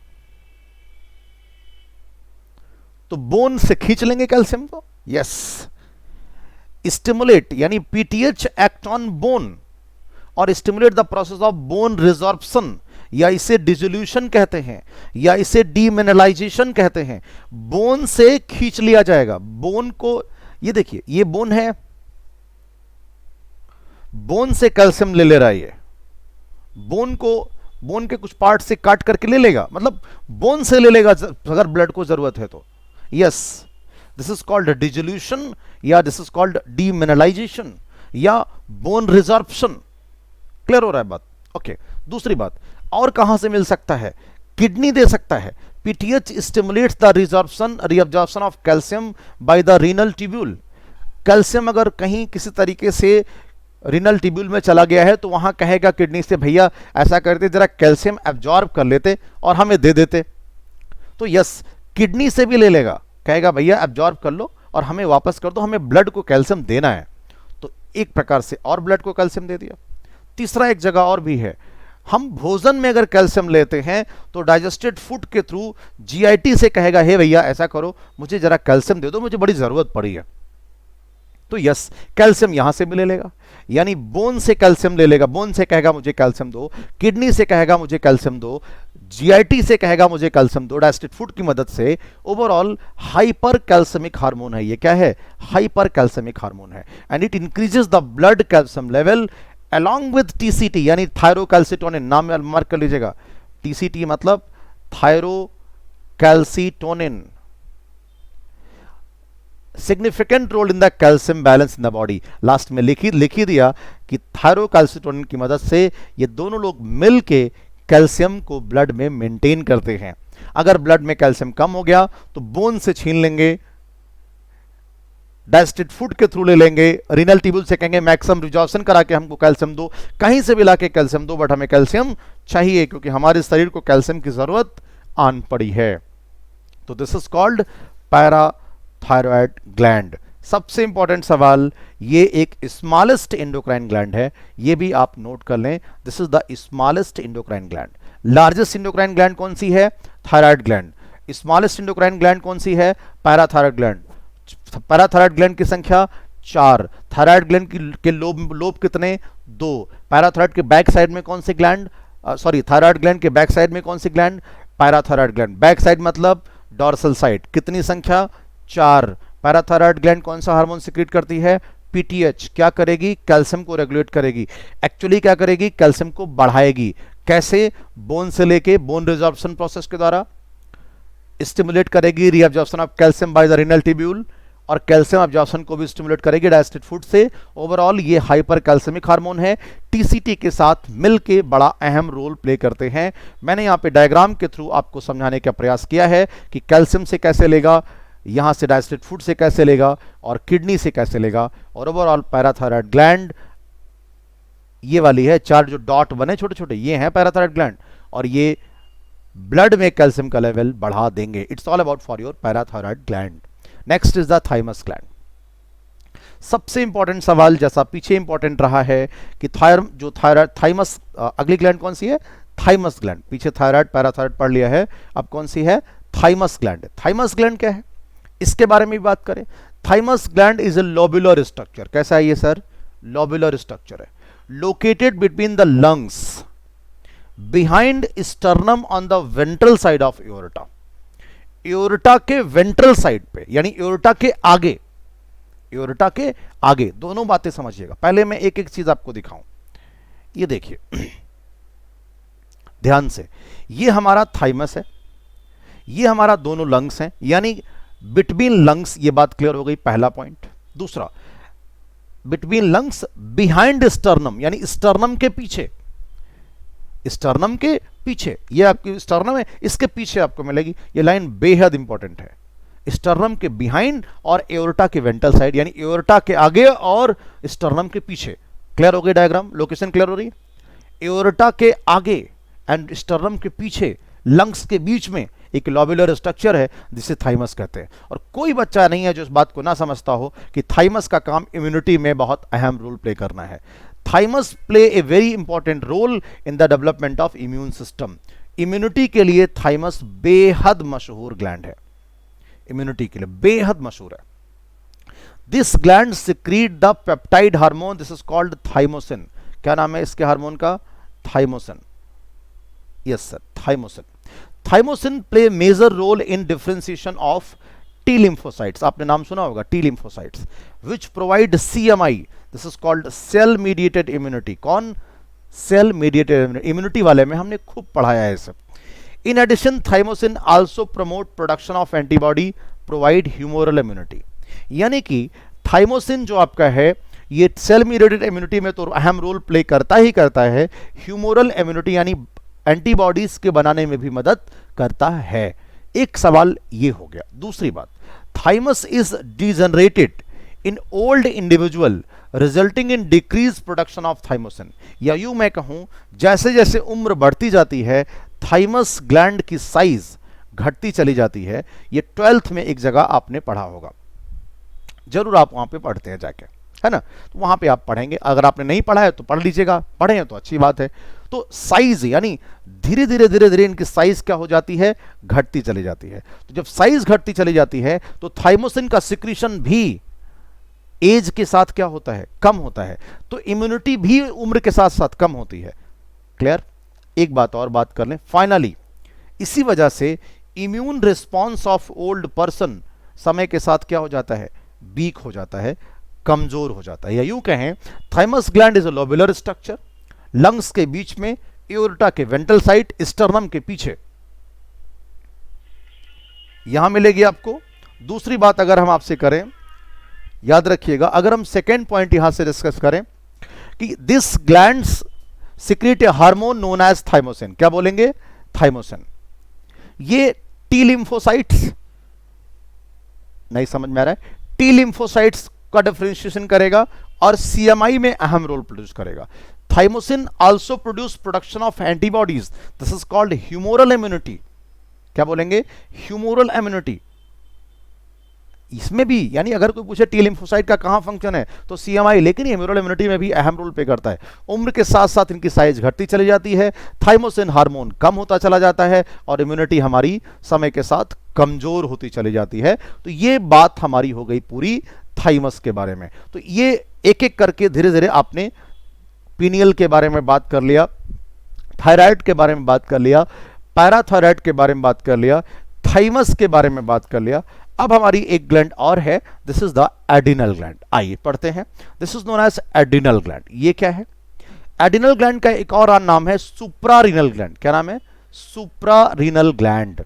Speaker 1: तो बोन से खींच लेंगे कैल्शियम को। यस, स्टिमुलेट, यानी पीटीएच एक्ट ऑन बोन और stimulate the process of bone resorption, या इसे डिसोल्यूशन कहते हैं, या इसे डीमिनरलाइजेशन कहते हैं। बोन से खींच लिया जाएगा। बोन को, ये देखिए ये बोन है, बोन से कैल्शियम ले रहा है ये। बोन को, बोन के कुछ पार्ट से काट करके ले लेगा, मतलब बोन से ले लेगा अगर ब्लड को जरूरत है तो। Yes, this is called dissolution, या दिस इज कॉल्ड डीमिनरलाइजेशन, या बोन रिजॉर्प्शन। क्लियर हो रहा है बात? ओके। दूसरी बात, और कहां से मिल सकता है? किडनी दे सकता है। PTH stimulates the reabsorption of calcium by the renal tubule. Calcium अगर कहीं किसी तरीके से रीनल ट्यूब्यूल में चला गया है तो वहां कहेगा किडनी से, भैया ऐसा करते जरा कैल्शियम एब्जॉर्ब कर लेते और हमें दे देते। तो यस, किडनी से भी ले लेगा, कहेगा भैया एब्जॉर्ब कर लो और हमें वापस कर दो, हमें ब्लड को कैल्शियम देना है। तो एक प्रकार से और ब्लड को कैल्शियम दे दिया। तीसरा एक जगह और भी है, हम भोजन में अगर कैल्शियम लेते हैं तो डाइजेस्टेड फूड के थ्रू जीआईटी से कहेगा, हे भैया ऐसा करो, मुझे जरा कैल्शियम दे दो, मुझे बड़ी जरूरत पड़ी है। तो यस, कैल्शियम यहां से भी ले लेगा, यानी बोन से कैल्शियम ले लेगा। बोन से कहेगा मुझे कैल्शियम दो, किडनी से कहेगा मुझे कैल्शियम दो, जीआईटी से कहेगा मुझे कैल्शियम दो, डाइजेस्टेड फूड की मदद से। ओवरऑल हाइपर कैल्शियमिक हार्मोन है ये। क्या है? हाइपर कैल्शियमिक हार्मोन है, and it increases the blood calcium level along with TCT, यानी थायरोकैल्सिटोनिन। नाम मार्क कर लीजिएगा, TCT मतलब thyrocalcitonin. Significant role in the calcium balance in the body. Last में लिख ही दिया कि थायरोकैल्सिटोनिन की मदद से ये दोनों लोग मिलके कैल्शियम को ब्लड में मेंटेन करते हैं। अगर ब्लड में कैल्शियम कम हो गया तो बोन से छीन लेंगे, डाइजेस्टेड फूड के थ्रू ले लेंगे, रीनल ट्यूब्यूल से कहेंगे मैक्सिमम रिजॉर्प्शन करा के हमको कैल्शियम दो, कहीं से भी लाके कैल्शियम दो, बट हमें कैल्शियम चाहिए क्योंकि हमारे शरीर को कैल्शियम की जरूरत आन पड़ी है। तो this is called parathyroid gland. सबसे इंपॉर्टेंट सवाल, ये एक स्मॉलेस्ट एंडोक्राइन ग्लैंड है, ये भी आप नोट कर लें। This is the smallest endocrine gland. Largest endocrine gland कौन सी है? Thyroid gland. Smallest endocrine gland कौन सी है? Parathyroid gland. पैराथायराइड ग्लैंड की संख्या 4। थायराइड ग्लैंड के लोब कितने? 2। पैराथायराइड के बैक साइड में कौन से ग्लैंड? सॉरी, थायराइड ग्लैंड के बैक साइड में कौन सी gland? Parathyroid gland. Back side मतलब डॉर्सल साइड। कितनी संख्या? 4। पैराथायराइड ग्लैंड कौन सा हार्मोन सिक्रीट करती है? पीटीएच। क्या करेगी? कैल्शियम को रेगुलेट करेगी। एक्चुअली क्या करेगी? कैल्शियम को बढ़ाएगी। कैसे? बोन से लेके बोन रिजॉर्प्शन प्रोसेस के द्वारा स्टिमुलेट करेगी reabsorption of calcium by the renal tubule, और कैल्शियम अब्जॉर्प्शन को भी स्टिमुलेट करेगी डाइजेस्टेड फूड से। ओवरऑल ये हाइपर कैल्शियमिक हार्मोन है, टीसीटी के साथ मिलके बड़ा अहम रोल प्ले करते हैं। मैंने यहाँ पे डायग्राम के थ्रू आपको समझाने का प्रयास किया है कि कैल्शियम से कैसे लेगा, यहाँ से डाइजेस्टेड फूड से कैसे लेगा, और किडनी से कैसे लेगा। और ओवरऑल पैराथायराइड ग्लैंड ये वाली है, 4 जो डॉट बने छोटे छोटे, ये हैं पैराथायराइड ग्लैंड, और ये ब्लड में कैल्शियम का लेवल बढ़ा देंगे। It's all about for your parathyroid gland. Next is the thymus gland. सबसे इंपॉर्टेंट सवाल, जैसा पीछे इंपॉर्टेंट रहा है कि थाइमस, अगली ग्लैंड कौन सी है? Thymus gland. पीछे थायराइड पैराथायराइड पढ़ लिया है, अब कौन सी है? Thymus gland. थाइमस ग्लैंड क्या है, इसके बारे में भी बात करें। Thymus gland is a lobular structure. कैसा है ये सर? लोबुलर स्ट्रक्चर है, located between the lungs, behind sternum on the ventral side of aorta. Aorta के वेंट्रल साइड पे, यानी एओर्टा के आगे, एओर्टा के आगे। दोनों बातें समझिएगा। पहले मैं एक एक चीज आपको दिखाऊं। ये देखिए ध्यान से, ये हमारा थाइमस है, ये हमारा दोनों लंग्स हैं, यानी बिटवीन लंग्स। ये बात क्लियर हो गई, पहला पॉइंट। दूसरा, बिटवीन लंग्स बिहाइंड स्टर्नम, यानी स्टर्नम के पीछे, स्टर्नम के पीछे। ये आपकी स्टर्नम है, इसके पीछे आपको मिलेगी। ये लाइन बेहद इंपॉर्टेंट है। स्टर्नम के बिहाइंड और एओर्टा के वेंट्रल साइड, यानी एओर्टा के आगे और स्टर्नम के पीछे। क्लियर हो गई डायग्राम? लोकेशन क्लियर हो रही है? एओर्टा के आगे एंड स्टर्नम के पीछे, लंग्स के बीच में एक लोबुलर स्ट्रक्चर है जिसे थाइमस कहते हैं। और कोई बच्चा नहीं है जो इस बात को ना समझता हो कि थाइमस का काम इम्यूनिटी में बहुत अहम रोल प्ले करना है। Thymus play a very important role in the development of immune system. Immunity के लिए थाइमस बेहद मशहूर ग्लैंड है, इम्यूनिटी के लिए बेहद मशहूर है। This gland secrete the peptide hormone, this is called thymosin. क्या नाम है इसके हार्मोन का? Thymosin. Yes sir, thymosin. Thymosin play major role in differentiation of T lymphocytes. आपने नाम सुना होगा, T lymphocytes, which provide CMI, this is called cell mediated immunity. कौन? सेल मीडिएटेड इम्यूनिटी वाले में हमने खूब पढ़ाया है सब। In addition thymosin also promote production of antibody, provide humoral immunity. यानी कि थाइमोसिन जो आपका है, ये सेल मीडिएटेड इम्यूनिटी में तो अहम रोल प्ले करता ही करता है, ह्यूमोरल इम्यूनिटी यानी एंटीबॉडीज के बनाने में भी मदद करता है। एक सवाल ये हो गया। दूसरी बात, thymus is degenerated in old individual resulting in decrease production of thymosin. या यूं मैं कहूं, जैसे जैसे उम्र बढ़ती जाती है, थाइमस ग्लैंड की साइज घटती चली जाती है। ये 12th में एक जगह आपने पढ़ा होगा, जरूर आप वहां पे पढ़ते हैं जाके, है ना? तो वहां पे आप पढ़ेंगे। अगर आपने नहीं पढ़ा है तो पढ़ लीजिएगा, पढ़े हैं तो अच्छी बात है। तो साइज यानी धीरे धीरे इनकी साइज क्या हो जाती है? घटती चली जाती है। तो जब साइज घटती चली जाती है तो थाइमोसिन का सिक्रीशन भी एज के साथ क्या होता है? कम होता है। तो इम्यूनिटी भी उम्र के साथ साथ कम होती है। क्लियर? एक बात और बात कर लें फाइनली, इसी वजह से immune response of old person समय के साथ क्या हो जाता है? वीक हो जाता है, कमजोर हो जाता है। या यूं कहें, thymus gland is a lobular structure, lungs के बीच में, एओर्टा के वेंट्रल साइड, स्टर्नम के पीछे, यहां मिलेगी आपको। दूसरी बात अगर हम आपसे करें, याद रखिएगा, अगर हम सेकेंड पॉइंट यहां से डिस्कस करें कि this glands secrete a hormone known as thymosin. क्या बोलेंगे? थाइमोसिन। ये टी लिम्फोसाइट्स, नहीं समझ में आ रहा है? टी लिम्फोसाइट्स का डिफरेंशिएशन करेगा और सीएमआई में अहम रोल प्रोड्यूस करेगा। Thymosin also produce production of antibodies, this is called humoral immunity. क्या बोलेंगे? Humoral immunity. इसमें भी, यानी अगर कोई पूछे टी लिम्फोसाइट का कहां फंक्शन है तो सीएमआई, लेकिन ह्यूमोरल इम्यूनिटी में भी अहम रोल प्ले करता है। उम्र के साथ साथ इनकी साइज घटती चली जाती है, थाइमोसिन हार्मोन कम होता चला जाता है और इम्यूनिटी हमारी समय के साथ कमजोर होती चली जाती है। तो ये बात हमारी हो गई पूरी थाइमस के बारे में। तो ये एक एक करके धीरे धीरे आपने पीनियल के बारे में बात कर लिया, थायराइड के बारे में बात कर लिया, पैराथायराइड के बारे में बात कर लिया, थाइमस के बारे में बात कर लिया। अब हमारी एक ग्लैंड और है, this is the adrenal gland. आइए पढ़ते हैं, this is known as adrenal gland. ये क्या है? एडिनल ग्लैंड का एक और नाम है सुप्रारीनल ग्लैंड। क्या नाम है? Suprarenal gland.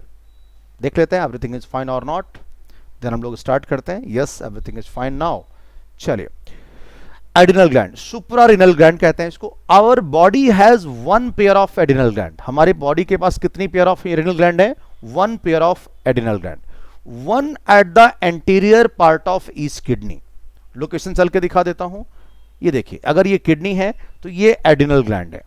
Speaker 1: देख लेते हैं एवरीथिंग इज फाइन और नॉट, देन हम लोग स्टार्ट करते हैं। Yes, everything is fine now. चलिए, एडिनल ग्लैंड, सुप्रारीनल ग्लैंड कहते हैं इसको। Our body has one pair of adrenal gland. हमारे बॉडी के पास कितनी पेयर ऑफ एडिनल ग्लैंड है? One pair of adrenal gland, one at the anterior part of each kidney. Location चल के दिखा देता हूं। ये देखिए, अगर ये किडनी है तो ये एडिनल ग्लैंड है।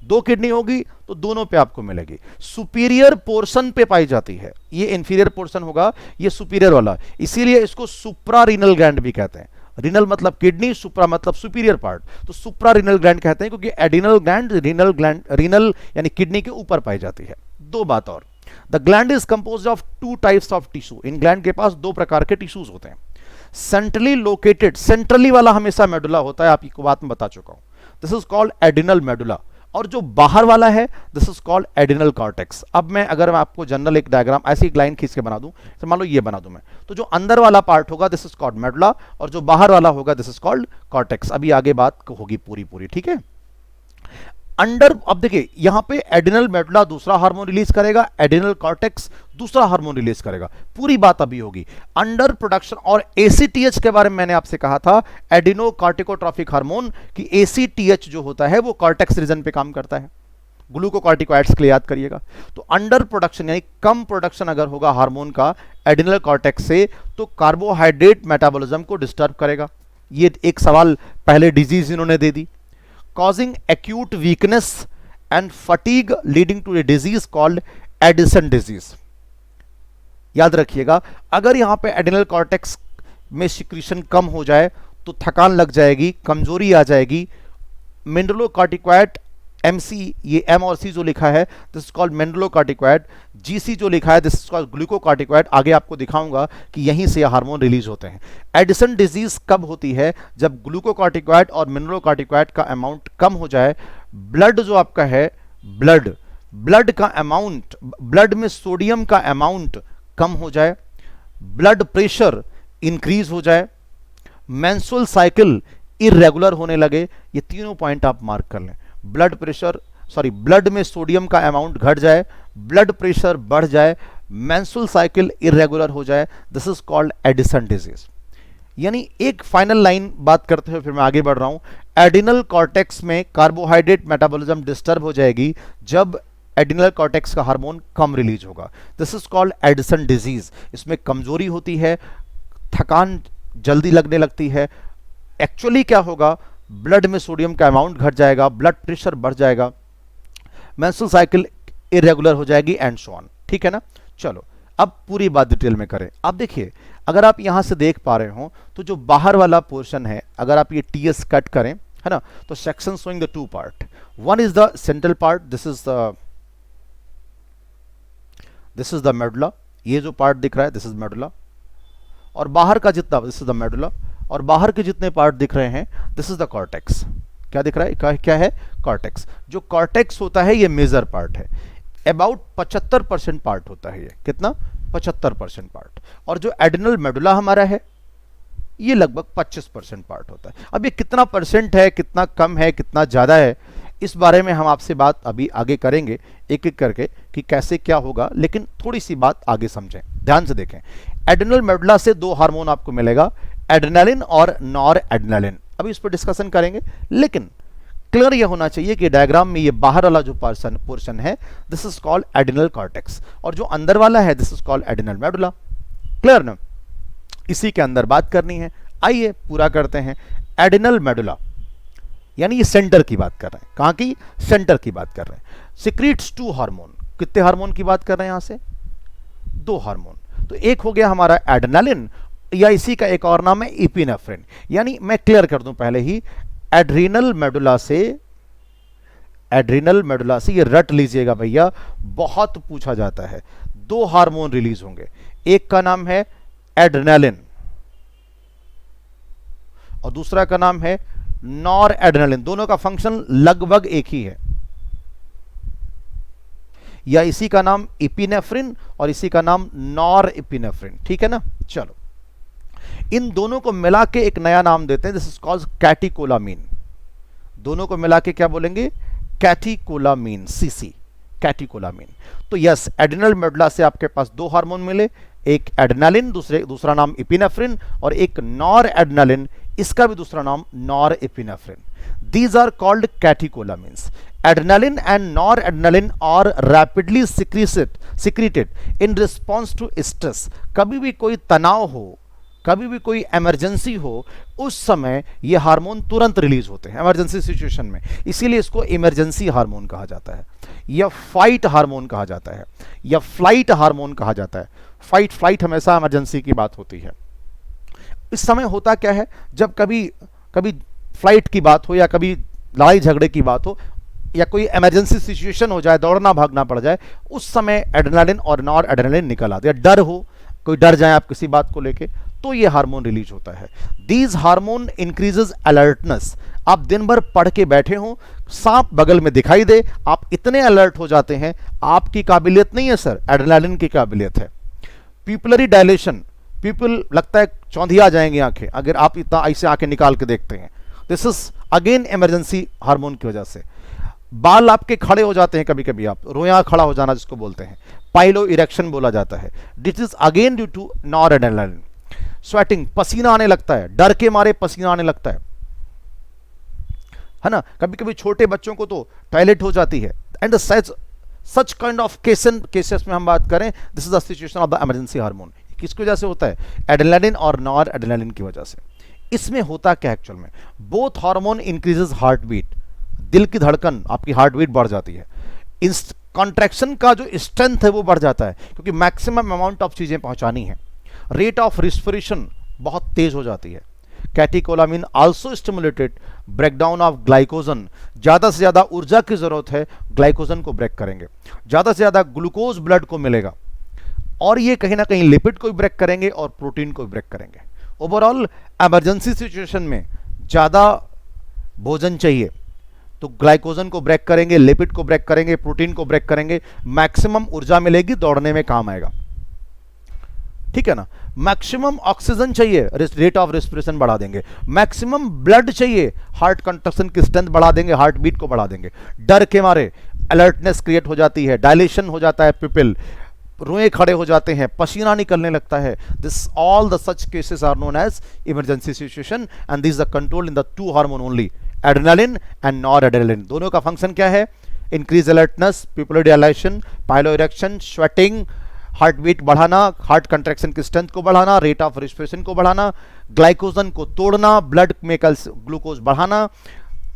Speaker 1: दो किडनी होगी तो दोनों पे आपको मिलेगी। सुपीरियर पोर्शन पे पाई जाती है, ये इंफीरियर पोर्शन होगा, ये सुपीरियर वाला, इसीलिए इसको सुप्रारीनल ग्लैंड भी कहते हैं। रीनल मतलब किडनी, सुप्रा मतलब सुपीरियर पार्ट, तो सुप्रारीनल ग्लैंड कहते हैं क्योंकि एडिनल ग्लैंड रीनल यानी किडनी के ऊपर पाई जाती है। दो बात और, the gland is composed of two types of tissue. In gland के पास दो प्रकार के टिश्यूज होते हैं। सेंट्रली लोकेटेड, सेंट्रली वाला हमेशा मेडुला होता है, आपकी बात में बता चुका हूं, this is called adrenal medulla. और जो बाहर वाला है this is called adrenal cortex. अब मैं अगर मैं आपको जनरल एक डायग्राम ऐसी एक लाइन खींच के बना दूं, तो मान लो ये बना दूं मैं, तो जो अंदर वाला पार्ट होगा दिस इज कॉल्ड मेडुला, और जो बाहर वाला होगा दिस इज कॉल्ड कॉर्टेक्स। अभी आगे बात होगी पूरी, ठीक है। अंडर, अब देखिए यहां पे एडिनल मेडुला दूसरा हार्मोन रिलीज करेगा, एडिनल कॉर्टेक्स दूसरा हार्मोन रिलीज करेगा, पूरी बात अभी होगी। अंडर प्रोडक्शन और एसीटीएच के बारे में मैंने आपसे कहा था, एडिनो कार्टिकोट्रॉफिक हार्मोन, कि एसीटीएच जो होता है वो कॉर्टेक्स रीजन पे काम करता है। ग्लूकोकॉर्टिकॉइड्स के लिए याद करिएगा। तो अंडर प्रोडक्शन यानी कम प्रोडक्शन अगर होगा हार्मोन का एडिनल कॉर्टेक्स से, तो कार्बोहाइड्रेट मेटाबॉलिज्म को डिस्टर्ब करेगा। ये एक सवाल पहले डिजीज इन्होंने दे दी। causing acute weakness and fatigue leading to a disease called Addison disease। याद रखिएगा, अगर यहां पे एडिनल कॉर्टेक्स में सिक्रीशन कम हो जाए तो थकान लग जाएगी, कमजोरी आ जाएगी। मेंडलोकार्टिकॉइड MC, ये M और C जो लिखा है दिस इज कॉल्ड मेंडलोकार्टिकॉइड, GC जो लिखा है दिस इज कॉल्ड ग्लूकोकार्टिकॉइड। आगे आपको दिखाऊंगा कि यहीं से हार्मोन रिलीज होते हैं। एडिसन डिजीज कब होती है? जब ग्लूकोकार्टिकॉइड और मेंडलोकार्टिकॉइड का अमाउंट कम हो जाए। ब्लड जो आपका है, ब्लड का अमाउंट, ब्लड में सोडियम का अमाउंट कम हो जाए, ब्लड प्रेशर इंक्रीज हो जाए, मेंस्ट्रुअल साइकिल इरेगुलर होने लगे। ये तीनों पॉइंट आप मार्क कर लें। ब्लड में सोडियम का अमाउंट घट जाए, ब्लड प्रेशर बढ़ जाए, मेंस्ट्रुअल साइकिल इरेगुलर हो जाए, this is called Addison disease. यानी एक फाइनल लाइन बात करते हुए फिर मैं आगे बढ़ रहा हूं। एडिनल कॉर्टेक्स में कार्बोहाइड्रेट मेटाबॉलिज्म डिस्टर्ब हो जाएगी जब एडिनल कॉर्टेक्स का हार्मोन कम रिलीज होगा, this is called Addison disease. इसमें कमजोरी होती है, थकान जल्दी लगने लगती है। एक्चुअली क्या होगा, ब्लड में सोडियम का अमाउंट घट जाएगा, ब्लड प्रेशर बढ़ जाएगा, मेंस्ट्रुअल साइकिल इरेगुलर हो जाएगी एंड सो ऑन। ठीक है ना। चलो अब पूरी बात डिटेल में करें। आप देखिए, अगर आप यहां से देख पा रहे हो तो जो बाहर वाला पोर्शन है, अगर आप ये टीएस कट करें, है ना, तो section showing the two part. One is the central part, this is the medulla. ये जो पार्ट दिख रहा है दिस इज मेडुला, और बाहर का जितना दिस इज द मेडुला, और बाहर के जितने पार्ट दिख रहे हैं दिस इज द कॉर्टेक्स। क्या दिख रहा है, क्या है, कॉर्टेक्स। जो कॉर्टेक्स होता है ये मेजर पार्ट है, अबाउट 75% पार्ट होता है ये। कितना? 75% पार्ट। और जो एडिनल मेडुला हमारा है ये लगभग 25% पार्ट होता है। अब ये कितना परसेंट है, कितना कम है, कितना ज्यादा है, इस बारे में हम आपसे बात अभी आगे करेंगे एक एक करके कि कैसे क्या होगा, लेकिन थोड़ी सी बात आगे समझें, ध्यान से देखें। एडिनल मेडुला से दो हार्मोन आपको मिलेगा, एड्रेनालिन और नॉर एड्रेनालिन। अभी इस पर डिस्कशन करेंगे, लेकिन क्लियर यह होना चाहिए कि डायग्राम में ये बाहर वाला जो पोर्शन है this is called adrenal cortex, और जो अंदर वाला है this is called adrenal medulla. Clear ना। इसी के अंदर बात करनी है, आइए पूरा करते हैं। एडिनल मेडुला यानी ये सेंटर की बात कर रहे हैं। कहां की? सेंटर की बात कर रहे हैं। Secretes two hormone. कितने हार्मोन की बात कर रहे हैं यहां से? दो हार्मोन। तो एक हो गया हमारा एड्रेनालिन, या इसी का एक और नाम है इपिनेफ्रिन। यानी मैं क्लियर कर दूं पहले ही, एड्रीनल मेडुला से ये रट लीजिएगा भैया, बहुत पूछा जाता है। दो हार्मोन रिलीज होंगे, एक का नाम है एड्रेनालिन और दूसरा का नाम है नॉर एड्रेनालिन। दोनों का फंक्शन लगभग एक ही है। या इसी का नाम इपिनेफ्रिन और इसी का नाम नॉर इपिनेफ्रिन, ठीक है ना। चलो, इन दोनों को मिला के एक नया नाम देते हैं, दिस इज कॉल्ड कैटिकोलामीन। दोनों को मिला के क्या बोलेंगे, कैटिकोलामीन, सीसी, कैटिकोलामीन। तो यस, एड्रिनल मेडुला से आपके पास दो हार्मोन मिले, एक एड्रेनालिन, दूसरा नाम इपिनेफ्रिन, और एक नॉर एड्रेनालिन, इसका भी दूसरा नाम nor epinephrine. These are called catecholamines. Adrenaline and noradrenaline are rapidly secreted in response to stress. कभी भी कोई तनाव हो, कभी भी कोई इमरजेंसी हो, उस समय ये हार्मोन तुरंत रिलीज होते हैं इमरजेंसी सिचुएशन में, इसीलिए इसको इमरजेंसी हार्मोन कहा जाता है, या फाइट हार्मोन कहा जाता है, या फ्लाइट हार्मोन कहा जाता है। फ्लाइट हमेशा इमरजेंसी की बात होती है। इस समय होता क्या है, जब कभी कभी फ्लाइट की बात हो, या कभी लड़ाई झगड़े की बात हो, या कोई इमरजेंसी सिचुएशन हो जाए, दौड़ना भागना पड़ जाए, उस समय एड्रेनालिन और नॉर एड्रेनालिन निकल आते हैं। डर हो, कोई डर जाए आप किसी बात को लेके, तो ये हार्मोन रिलीज होता है। These hormone increases alertness. आप दिन भर पढ़ के बैठे हो, सांप बगल में दिखाई दे, आप इतने अलर्ट हो जाते हैं, आपकी काबिलियत नहीं है सर, एड्रेनालिन की काबिलियत है। पिपुलरी डायलेशन, पीपल लगता है चौंधिया जाएंगे आंखें अगर आप इतना ऐसे आंखें निकाल के देखते हैं, this is again emergency hormone की वजह से। बाल आपके खड़े हो जाते हैं, कभी कभी आप रोया खड़ा हो जाना जिसको बोलते हैं, पाइलो इरेक्शन बोला जाता है, this is again due to noradrenaline. Sweating, पसीना आने लगता है, डर के मारे पसीना आने लगता है ना। कभी कभी छोटे बच्चों को तो टॉयलेट हो जाती है, and such kind of cases में हम बात करें, this is the situation of the emergency hormone. किसकी वजह से होता है, एड्रेनालिन और नॉर एड्रेनालिन की वजह से। इसमें होता क्या एक्चुअल में, both hormone increases heart beat, दिल की धड़कन, आपकी हार्ट बीट बढ़ जाती है, कॉन्ट्रैक्शन का जो स्ट्रेंथ है वो बढ़ जाता है, क्योंकि मैक्सिमम अमाउंट ऑफ चीजें पहुंचानी है। रेट ऑफ रिस्पिरेशन बहुत तेज हो जाती है। Catecholamine also stimulated breakdown of glycogen, ज्यादा से ज्यादा ऊर्जा की जरूरत है, ग्लाइकोजन को ब्रेक करेंगे, ज्यादा से ज्यादा ग्लूकोज ब्लड को मिलेगा, और ये कहीं ना कहीं लिपिड को ब्रेक करेंगे और प्रोटीन को ब्रेक करेंगे। ओवरऑल इमरजेंसी सिचुएशन में ज्यादा भोजन चाहिए तो ग्लाइकोजन को ब्रेक करेंगे, लिपिड को ब्रेक करेंगे, प्रोटीन को ब्रेक करेंगे, मैक्सिमम ऊर्जा मिलेगी, दौड़ने में काम आएगा, ठीक है ना। मैक्सिमम ऑक्सीजन चाहिए, रेट ऑफ रेस्पिरेशन बढ़ा देंगे, मैक्सिमम ब्लड चाहिए, हार्ट कंट्रक्शन की स्ट्रेंथ बढ़ा देंगे, हार्ट बीट को बढ़ा देंगे, डर के मारे अलर्टनेस क्रिएट हो जाती है, डायलेशन हो जाता है, पिपिल रोए खड़े हो जाते हैं, पसीना निकलने लगता है। This all the such cases are known as emergency situation, and this are controlled in the two hormone only, adrenaline and noradrenaline. दोनों का फंक्शन क्या है, increase alertness, pupillary dilation, piloerection, sweating, heart beat बढ़ाना, heart contraction की strength को बढ़ाना, rate of respiration को बढ़ाना, ग्लाइकोजन को तोड़ना, ब्लड में ग्लूकोज बढ़ाना,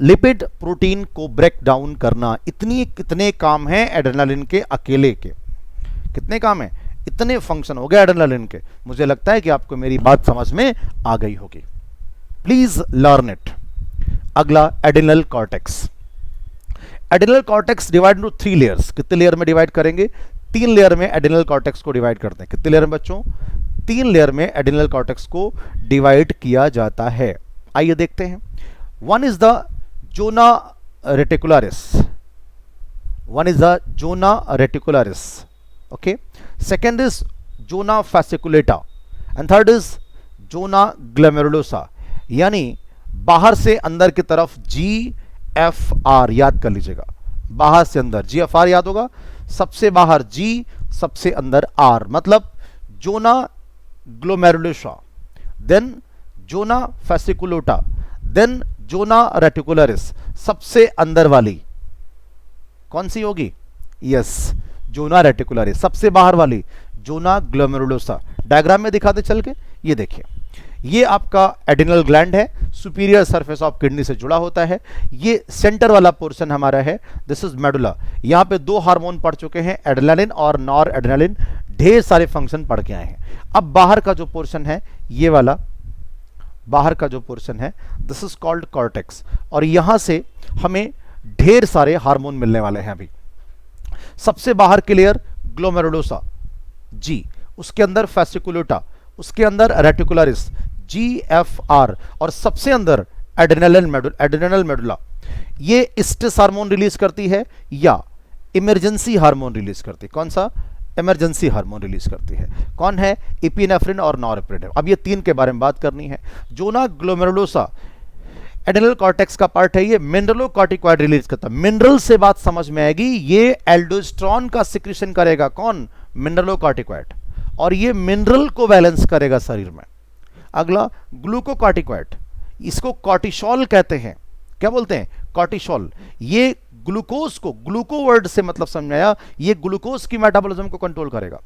Speaker 1: लिपिड प्रोटीन को ब्रेक डाउन करना। कितने काम हैं एड्रेनालिन के अकेले के, कितने काम हैं, इतने फंक्शन हो गए एड्रेनालिन के। मुझे लगता है कि आपको मेरी बात समझ में आ गई होगी, प्लीज लर्न इट। अगला adrenal cortex. Adrenal cortex divide into 3 layers. कितने लेयर में डिवाइड करेंगे, 3 लेयर में एड्रिनल कॉर्टेक्स को डिवाइड करते हैं। कितने लेयर में बच्चों, 3 लेयर में एड्रिनल कॉर्टेक्स को डिवाइड किया जाता है। आइए देखते हैं। One is the zona reticularis, one is the zona reticularis, okay. Second is zona fasciculata and third is zona glomerulosa, यानी बाहर से अंदर की तरफ GFR, याद कर लीजिएगा, बाहर से अंदर GFR याद होगा, सबसे बाहर G, सबसे अंदर R, मतलब जोना ग्लोमेरुलोसा, देन जोना fasciculata, देन जोना रेटिकुलरिस। सबसे अंदर वाली कौन सी होगी, यस, जोना रेटिकुलरिस। सबसे बाहर वाली जोना ग्लोमेरुलोसा। डायग्राम में दिखाते चल के, ये देखिए, ये आपका एड्रिनल ग्लैंड है, सुपीरियर सरफेस ऑफ किडनी से जुड़ा होता है। ये सेंटर वाला पोर्शन हमारा है, दिस इज मेडुला। यहाँ पे 2 हार्मोन पढ़ चुके हैं, एड्रेनालिन और नॉर एड्रेनालिन, ढेर सारे फंक्शन पढ़ के आए हैं। अब बाहर का जो पोर्शन है, ये वाला बाहर का जो पोर्शन है, दिस इज कॉल्ड कॉर्टेक्स, और यहां से हमें ढेर सारे हार्मोन मिलने वाले हैं अभी। सबसे बाहर के लेयर ग्लोमेरुलोसा G, उसके अंदर fasciculata, उसके अंदर रेटिकुलरिस GFR, और सबसे अंदर एड्रेनल मेडुला। ये स्ट्रेस हार्मोन रिलीज करती है या इमरजेंसी हार्मोन रिलीज करती है। कौन सा? इमरजेंसी हार्मोन रिलीज करती है। कौन है? एपिनेफ्रिन और नॉरएपिनेफ्रिन। अब ये तीन के बारे में बात करनी है। जोना ग्लोमेरुलोसा एड्रेनल कॉर्टेक्स का पार्ट है, ये मिनरलोकॉर्टिकॉइड रिलीज करता है। मिनरल से बात समझ में आएगी, ये एल्डोस्टेरोन का सिक्रीशन करेगा। कौन? मिनरलोकॉर्टिकॉइड। और ये मिनरल को बैलेंस करेगा शरीर में। अगला ग्लूकोकॉर्टिकॉइड, इसको कॉर्टिसोल कहते हैं। क्या बोलते हैं? कॉर्टिसोल। ये ग्लूकोज को, ग्लूको वर्ड से मतलब समझ में आया, ये ग्लूकोज की मेटाबॉलिज्म को कंट्रोल करेगा।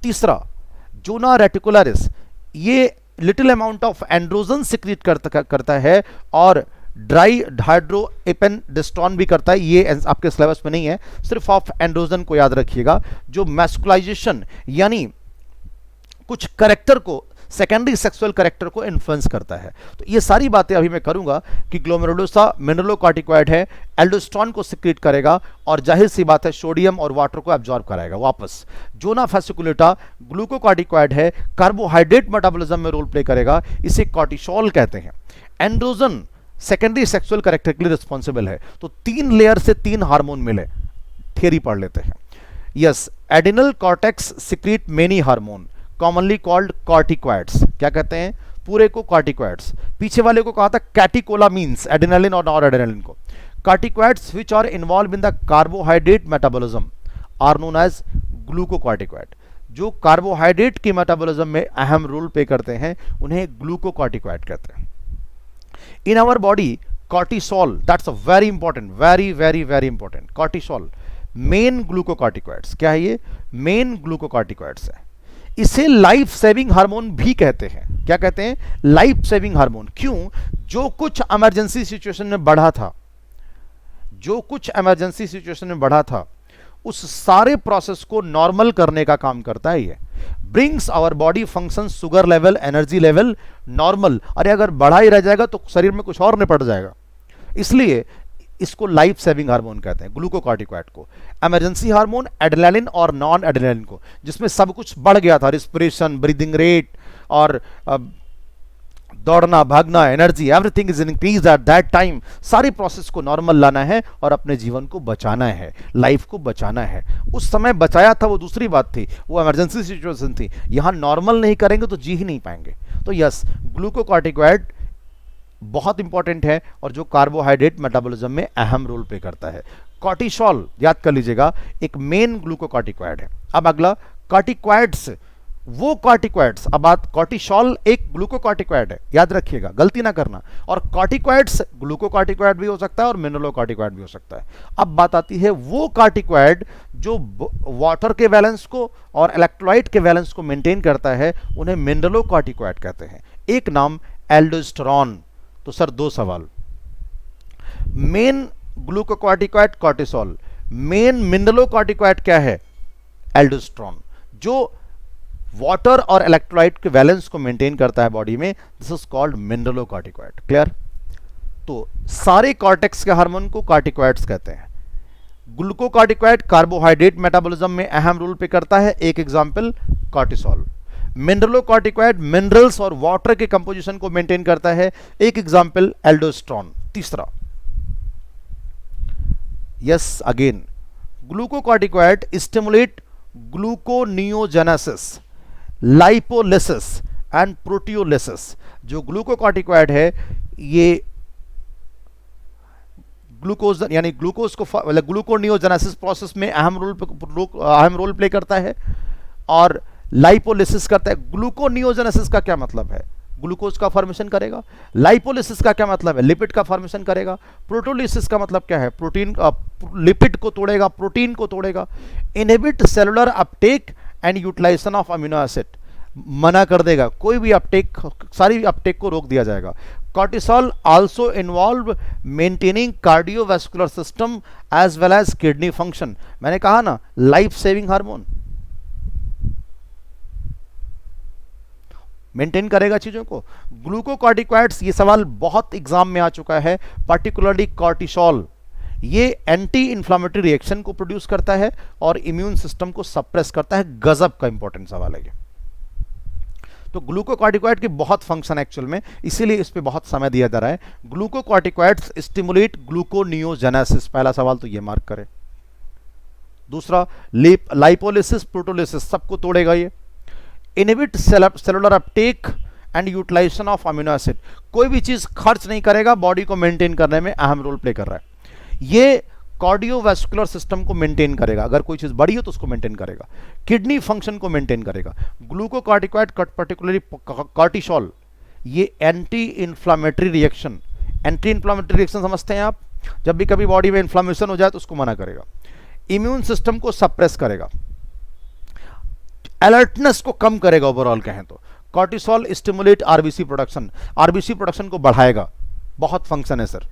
Speaker 1: तीसरा जोना रेटिकुलरिस, ये little amount of androgen secrete करता है और ड्राई हाइड्रोएपेंडेस्टोन भी करता है। ये आपके सिलेबस में नहीं है, सिर्फ ऑफ एंड्रोजन को याद रखिएगा, जो मैस्कुलाइजेशन यानी कुछ करेक्टर को, सेकेंडरी सेक्सुअल करेक्टर को इन्फ्लुएंस करता है। तो ये सारी बातें अभी मैं करूंगा कि ग्लोमेरुलोसा मिनरलोकॉर्टिकॉइड है, एल्डोस्टेरोन को सिक्रीट करेगा और जाहिर सी बात है सोडियम और वाटर को एब्जॉर्ब कराएगा वापस। जोना फैसिकुलेटा ग्लूकोकॉर्टिकॉइड है, कार्बोहाइड्रेट मेटाबॉलिज्म में रोल प्ले करेगा, इसे कॉर्टिसोल कहते हैं। एंड्रोजन सेकेंडरी सेक्सुअल करेक्टर के लिए रिस्पॉन्सिबल है। तो तीन लेयर से तीन हार्मोन मिले, थियरी पढ़ लेते हैं। Yes, adrenal cortex secrete many hormone commonly called corticoids. क्या कहते हैं? पूरे को कॉर्टिकॉइड्स। पीछे वाले को कहा था कैटिकोलामीन्स, एड्रेनालिन और नॉर एड्रेनालिन को। Corticoids which are involve in the carbohydrate metabolism are known as glucocorticoid. जो कार्बोहाइड्रेट की मेटाबॉलिज्म में अहम रोल प्ले करते हैं उन्हें ग्लूकोकॉर्टिकॉइड कहते हैं। In our body cortisol, that's a very important, very very very important. Cortisol main glucocorticoids. क्या है ये? मेन ग्लूकोकॉर्टिकॉइड्स है। इसे लाइफ सेविंग हार्मोन भी कहते हैं। क्या कहते हैं? Life saving hormone. क्यों? जो कुछ इमरजेंसी सिचुएशन में बढ़ा था, जो कुछ इमरजेंसी सिचुएशन में बढ़ा था, उस सारे प्रोसेस को नॉर्मल करने का काम करता है ये। Brings our body function, sugar level, energy level normal. अरे अगर बढ़ा ही रह जाएगा तो शरीर में कुछ और निपट जाएगा, इसलिए इसको लाइफ सेविंग हार्मोन कहते हैं ग्लूकोकॉर्टिकॉइड को। इमरजेंसी हार्मोन एड्रेनालिन और नॉन एड्रेनालिन को, जिसमें सब कुछ बढ़ गया था, रिस्पिरेशन, ब्रीदिंग रेट और दौड़ना भागना, energy, everything is increase at that time. सारी प्रोसेस को नॉर्मल लाना है और अपने जीवन को बचाना है, लाइफ को बचाना है। उस समय बचाया था वो दूसरी बात थी, वो इमरजेंसी सिचुएशन थी। यहां नॉर्मल नहीं करेंगे तो जी ही नहीं पाएंगे। तो यस, ग्लूकोकॉर्टिकॉइड बहुत इंपॉर्टेंट है और जो कार्बोहाइड्रेट मेटाबॉलिज्म में अहम रोल प्ले करता है। कॉर्टिसोल याद कर लीजिएगा, एक मेन ग्लूकोकॉर्टिकॉइड है। अब अगला कॉर्टिकॉइड्स, वो कॉर्टिकॉइड्स, अब बात, कॉर्टिसोल एक ग्लूकोकॉर्टिकॉइड है, याद रखिएगा, गलती ना करना। और कॉर्टिकॉइड्स ग्लूकोकॉर्टिकॉइड भी हो सकता है और मिनरलोकॉर्टिकॉइड भी हो सकता है। अब बात आती है वो कॉर्टिकॉइड जो वाटर के बैलेंस को और इलेक्ट्रोलाइट के बैलेंस को मेंटेन करता है, उन्हें मिनरलोकॉर्टिकॉइड कहते हैं। एक नाम एल्डोस्टेरोन। तो सर दो सवाल, main glucocorticoid cortisol, main mineralocorticoid क्या है? एल्डोस्टेरोन, जो वाटर और इलेक्ट्रोलाइट के बैलेंस को मेंटेन करता है बॉडी में। This is called mineralocorticoid. Clear? तो सारे कॉर्टेक्स के हार्मोन को कॉर्टिकॉइड्स कहते हैं। ग्लूकोकॉर्टिकॉइड कार्बोहाइड्रेट मेटाबॉलिज्म में अहम रोल प्ले करता है, एक एग्जांपल कॉर्टिसोल। मिनरलोकॉर्टिकॉइड मिनरल्स और वाटर के कंपोजिशन को मेंटेन करता है, एक एग्जांपल एल्डोस्टेरोन। तीसरा, yes again, glucocorticoid stimulate gluconeogenesis, lipolysis and proteolysis. जो ग्लूकोकॉर्टिकॉइड है ये ग्लूकोज यानी ग्लूकोज को ग्लूकोनियोजेनेसिस प्रोसेस में अहम रोल प्ले करता है और लाइपोलिसिस करता है। ग्लूकोनियोजेनेसिस का क्या मतलब है? ग्लूकोज का फॉर्मेशन करेगा। लाइपोलिसिस का क्या मतलब है? लिपिड का फॉर्मेशन करेगा। प्रोटोलिसिस का मतलब क्या है? प्रोटीन, लिपिड को तोड़ेगा, प्रोटीन को तोड़ेगा। Inhibit cellular uptake and utilisation of amino acid, मना कर देगा, कोई भी अपटेक, सारी अपटेक को रोक दिया जाएगा। Cortisol also involve maintaining cardiovascular system as well as kidney function. मैंने कहा ना, लाइफ सेविंग हार्मोन मेंटेन करेगा चीजों को। ग्लूकोकॉर्टिकॉइड्स, ये सवाल बहुत एग्जाम में आ चुका है, पार्टिकुलरली कॉर्टिसोल, ये एंटी इंफ्लेमेटरी रिएक्शन को प्रोड्यूस करता है और इम्यून सिस्टम को सप्रेस करता है। गजब का इंपॉर्टेंट सवाल है ये। तो ग्लूकोकॉर्टिकॉइड के बहुत फंक्शन एक्चुअल में, इसीलिए इस पे बहुत समय दिया जा रहा है। ग्लूकोकॉर्टिकॉइड्स स्टिमुलेट ग्लूकोनियोजेनेसिस, पहला सवाल तो ये मार्क करें। दूसरा लाइपोलिसिस, प्रोटोलिसिस, सबको तोड़ेगा ये। Inhibit cellular uptake and utilisation of amino acid, कोई भी चीज खर्च नहीं करेगा, बॉडी को मेंटेन करने में अहम रोल प्ले कर रहा है। ये कार्डियोवैस्कुलर सिस्टम को मेंटेन करेगा, अगर कोई चीज बड़ी हो तो उसको मेंटेन करेगा। किडनी फंक्शन को मेंटेन करेगा। ग्लूकोकॉर्टिकॉइड, पर्टिकुलरली कॉर्टिसोल, ये anti inflammatory reaction, anti inflammatory reaction समझते हैं आप, जब भी कभी बॉडी में इंफ्लामेशन हो जाए तो उसको मना करेगा। इम्यून सिस्टम को सप्रेस करेगा, अलर्टनेस को कम करेगा ओवरऑल कहें तो। Cortisol stimulate RBC production, RBC production को बढ़ाएगा। बहुत फंक्शन है सर,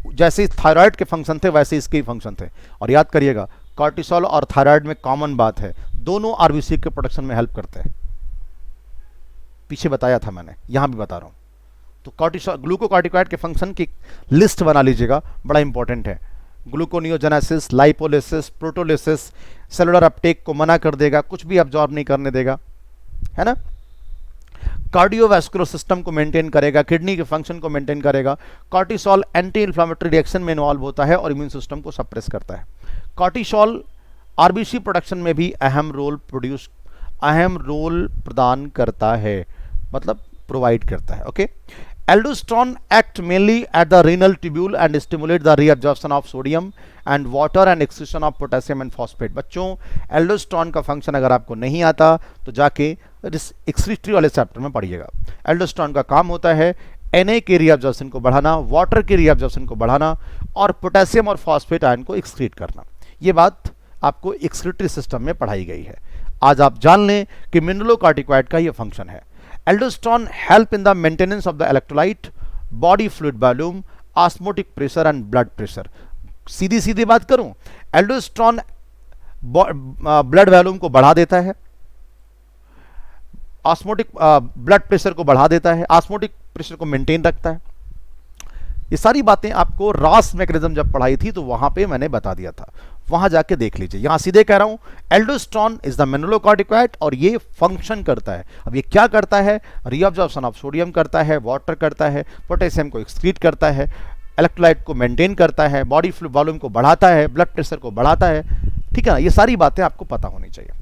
Speaker 1: जैसे थायराइड के फंक्शन थे वैसे इसके ही फंक्शन थे। और याद करिएगा कॉर्टिसोल और थायराइड में कॉमन बात है, दोनों आरबीसी के प्रोडक्शन में हेल्प करते हैं। पीछे बताया था मैंने, यहां भी बता रहा हूं। तो कॉर्टिसोल, ग्लूकोकॉर्टिकॉइड के फंक्शन की लिस्ट बना लीजिएगा, बड़ा इंपॉर्टेंट है। ग्लूकोनियोजेनेसिस, लाइपोलिसिस, प्रोटोलिसिस, सेलुलर अपटेक को मना कर देगा, कुछ भी अब्जॉर्ब नहीं करने देगा, है ना। कार्डियोवैस्कुलर सिस्टम को मेंटेन करेगा, किडनी के फंक्शन को मेंटेन करेगा। कॉर्टिसोल एंटी इंफ्लेमेटरी रिएक्शन में इन्वॉल्व होता है और इम्यून सिस्टम को सप्रेस करता है। कॉर्टिसोल आरबीसी प्रोडक्शन में भी अहम रोल प्रदान करता है, मतलब प्रोवाइड करता है। Okay, aldosterone act mainly at the renal tubule and stimulate the reabsorption of sodium and water and excretion of potassium and phosphate. बच्चों, एल्डोस्टेरोन का फंक्शन अगर आपको नहीं आता तो जाके एक्सक्रीटरी वाले चैप्टर में पढ़िएगा। एल्डोस्टेरोन का काम होता है Na के रीअब्जॉर्प्शन को बढ़ाना, वाटर के रीअब्जॉर्प्शन को बढ़ाना और पोटेशियम और फॉस्फेट आयन को एक्सक्रीट करना। ये बात आपको एक्सक्रीटरी सिस्टम में पढ़ाई गई है। आज आप जान लें कि मिनरलोकॉर्टिकॉइड का ये फंक्शन है। Aldosterone help in the maintenance of the electrolyte, body fluid volume, osmotic pressure and blood pressure. सीधी सीधी बात करूं, एल्डोस्टेरोन ब्लड वॉल्यूम को बढ़ा देता है, ऑस्मोटिक ब्लड प्रेशर को बढ़ा देता है, ऑस्मोटिक प्रेशर को मेंटेन रखता है। ये सारी बातें आपको रास मैकेनिज्म जब पढ़ाई थी तो वहां पे मैंने बता दिया था, वहां जाके देख लीजिए। यहां सीधे कह रहा हूं, एल्डोस्टेरोन इज द मिनरलोकॉर्टिकॉइड और ये फंक्शन करता है। अब ये क्या करता है? रीअब्जॉर्प्शन ऑफ सोडियम करता है, वाटर करता है, पोटेशियम को एक्सक्रीट करता है, इलेक्ट्रोलाइट को मेंटेन करता है, बॉडी फ्लूइड वॉल्यूम को बढ़ाता है, ब्लड प्रेशर को बढ़ाता है। ठीक है ना, ये सारी बातें आपको पता होनी चाहिए।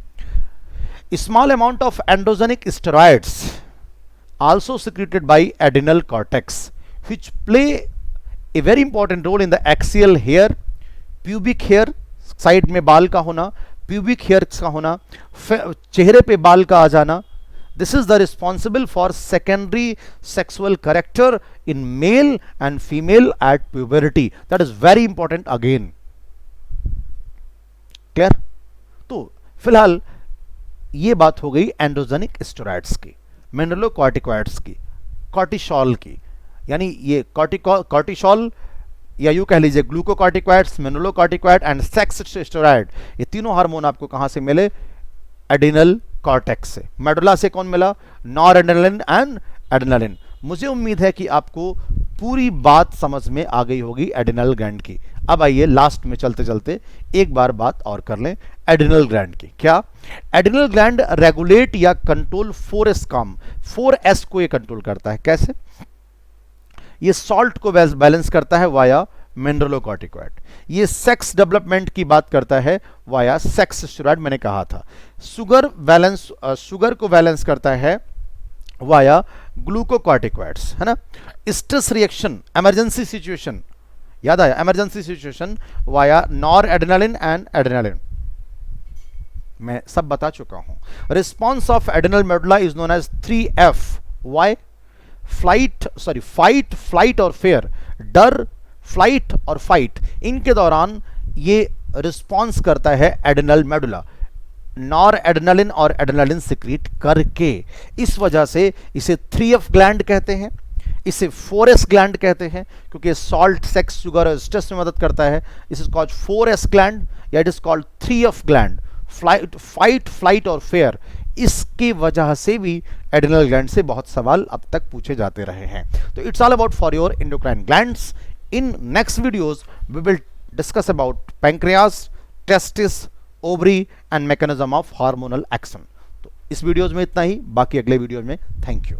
Speaker 1: Small amount of endogenic steroids also secreted by adrenal cortex which play a very important role in the axial hair, pubic hair, side में बाल का होना, प्यूबिक हेयर्स का होना, चेहरे पे बाल का आ जाना। This is the responsible for secondary sexual character in male and female at puberty. That is very important again. Clear? तो फिलहाल ये बात हो गई एंडोजेनिक स्टेरॉइड्स की, मिनरलोकॉर्टिकॉइड्स की, कॉर्टिसोल की। यानी ये कॉर्टिसोल या यूं कह लीजिए glucocorticoids, mineralocorticoid and sex steroid, ये तीनों हार्मोन आपको कहां से मिले? एड्रिनल कॉर्टेक्स से। मेडुला से कौन मिला? Noradrenaline and adrenaline. मुझे उम्मीद है कि आपको पूरी बात समझ में आ गई होगी एड्रिनल ग्लैंड की। अब आइए लास्ट में चलते चलते एक बार बात और कर लें एड्रिनल ग्लैंड की। क्या? एड्रिनल ग्लैंड रेगुलेट या कंट्रोल 4S काम, 4S को ये कंट्रोल करता है। कैसे? ये सॉल्ट को बैलेंस करता है वाया मिनरलोकॉर्टिकॉइड। ये सेक्स डेवलपमेंट की बात करता है वाया सेक्स स्टेरॉइड, मैंने कहा था। शुगर को बैलेंस करता है वाया ग्लूकोकॉर्टिकॉइड्स, है ना। स्ट्रेस रिएक्शन, इमरजेंसी सिचुएशन, याद आया? Emergency situation via noradrenaline and adrenaline, मैं सब बता चुका हूं। Response of adrenal medulla is known as 3F। Why? Fight, flight और फेयर, डर, फ्लाइट और फाइट, इनके दौरान ये रिस्पॉन्स करता है एड्रिनल मेडुला नॉरएड्रेनालिन और एड्रेनालिन सिक्रीट करके। इस वजह से इसे 3F ग्लैंड कहते हैं, इसे 4S ग्लैंड कहते हैं, क्योंकि सॉल्ट, सेक्स, शुगर और स्ट्रेस में मदद करता है। इस इज कॉल्ड 4S ग्लैंड या it is called 3F gland. Fight, flight और फेयर, इसकी वजह से भी एड्रिनल ग्लैंड से बहुत सवाल अब तक पूछे जाते रहे हैं। तो it's all about for your endocrine glands. In next videos we will discuss about pancreas, testis, ovary and mechanism of hormonal action. तो इस वीडियोज में इतना ही, बाकी अगले वीडियो में। Thank you.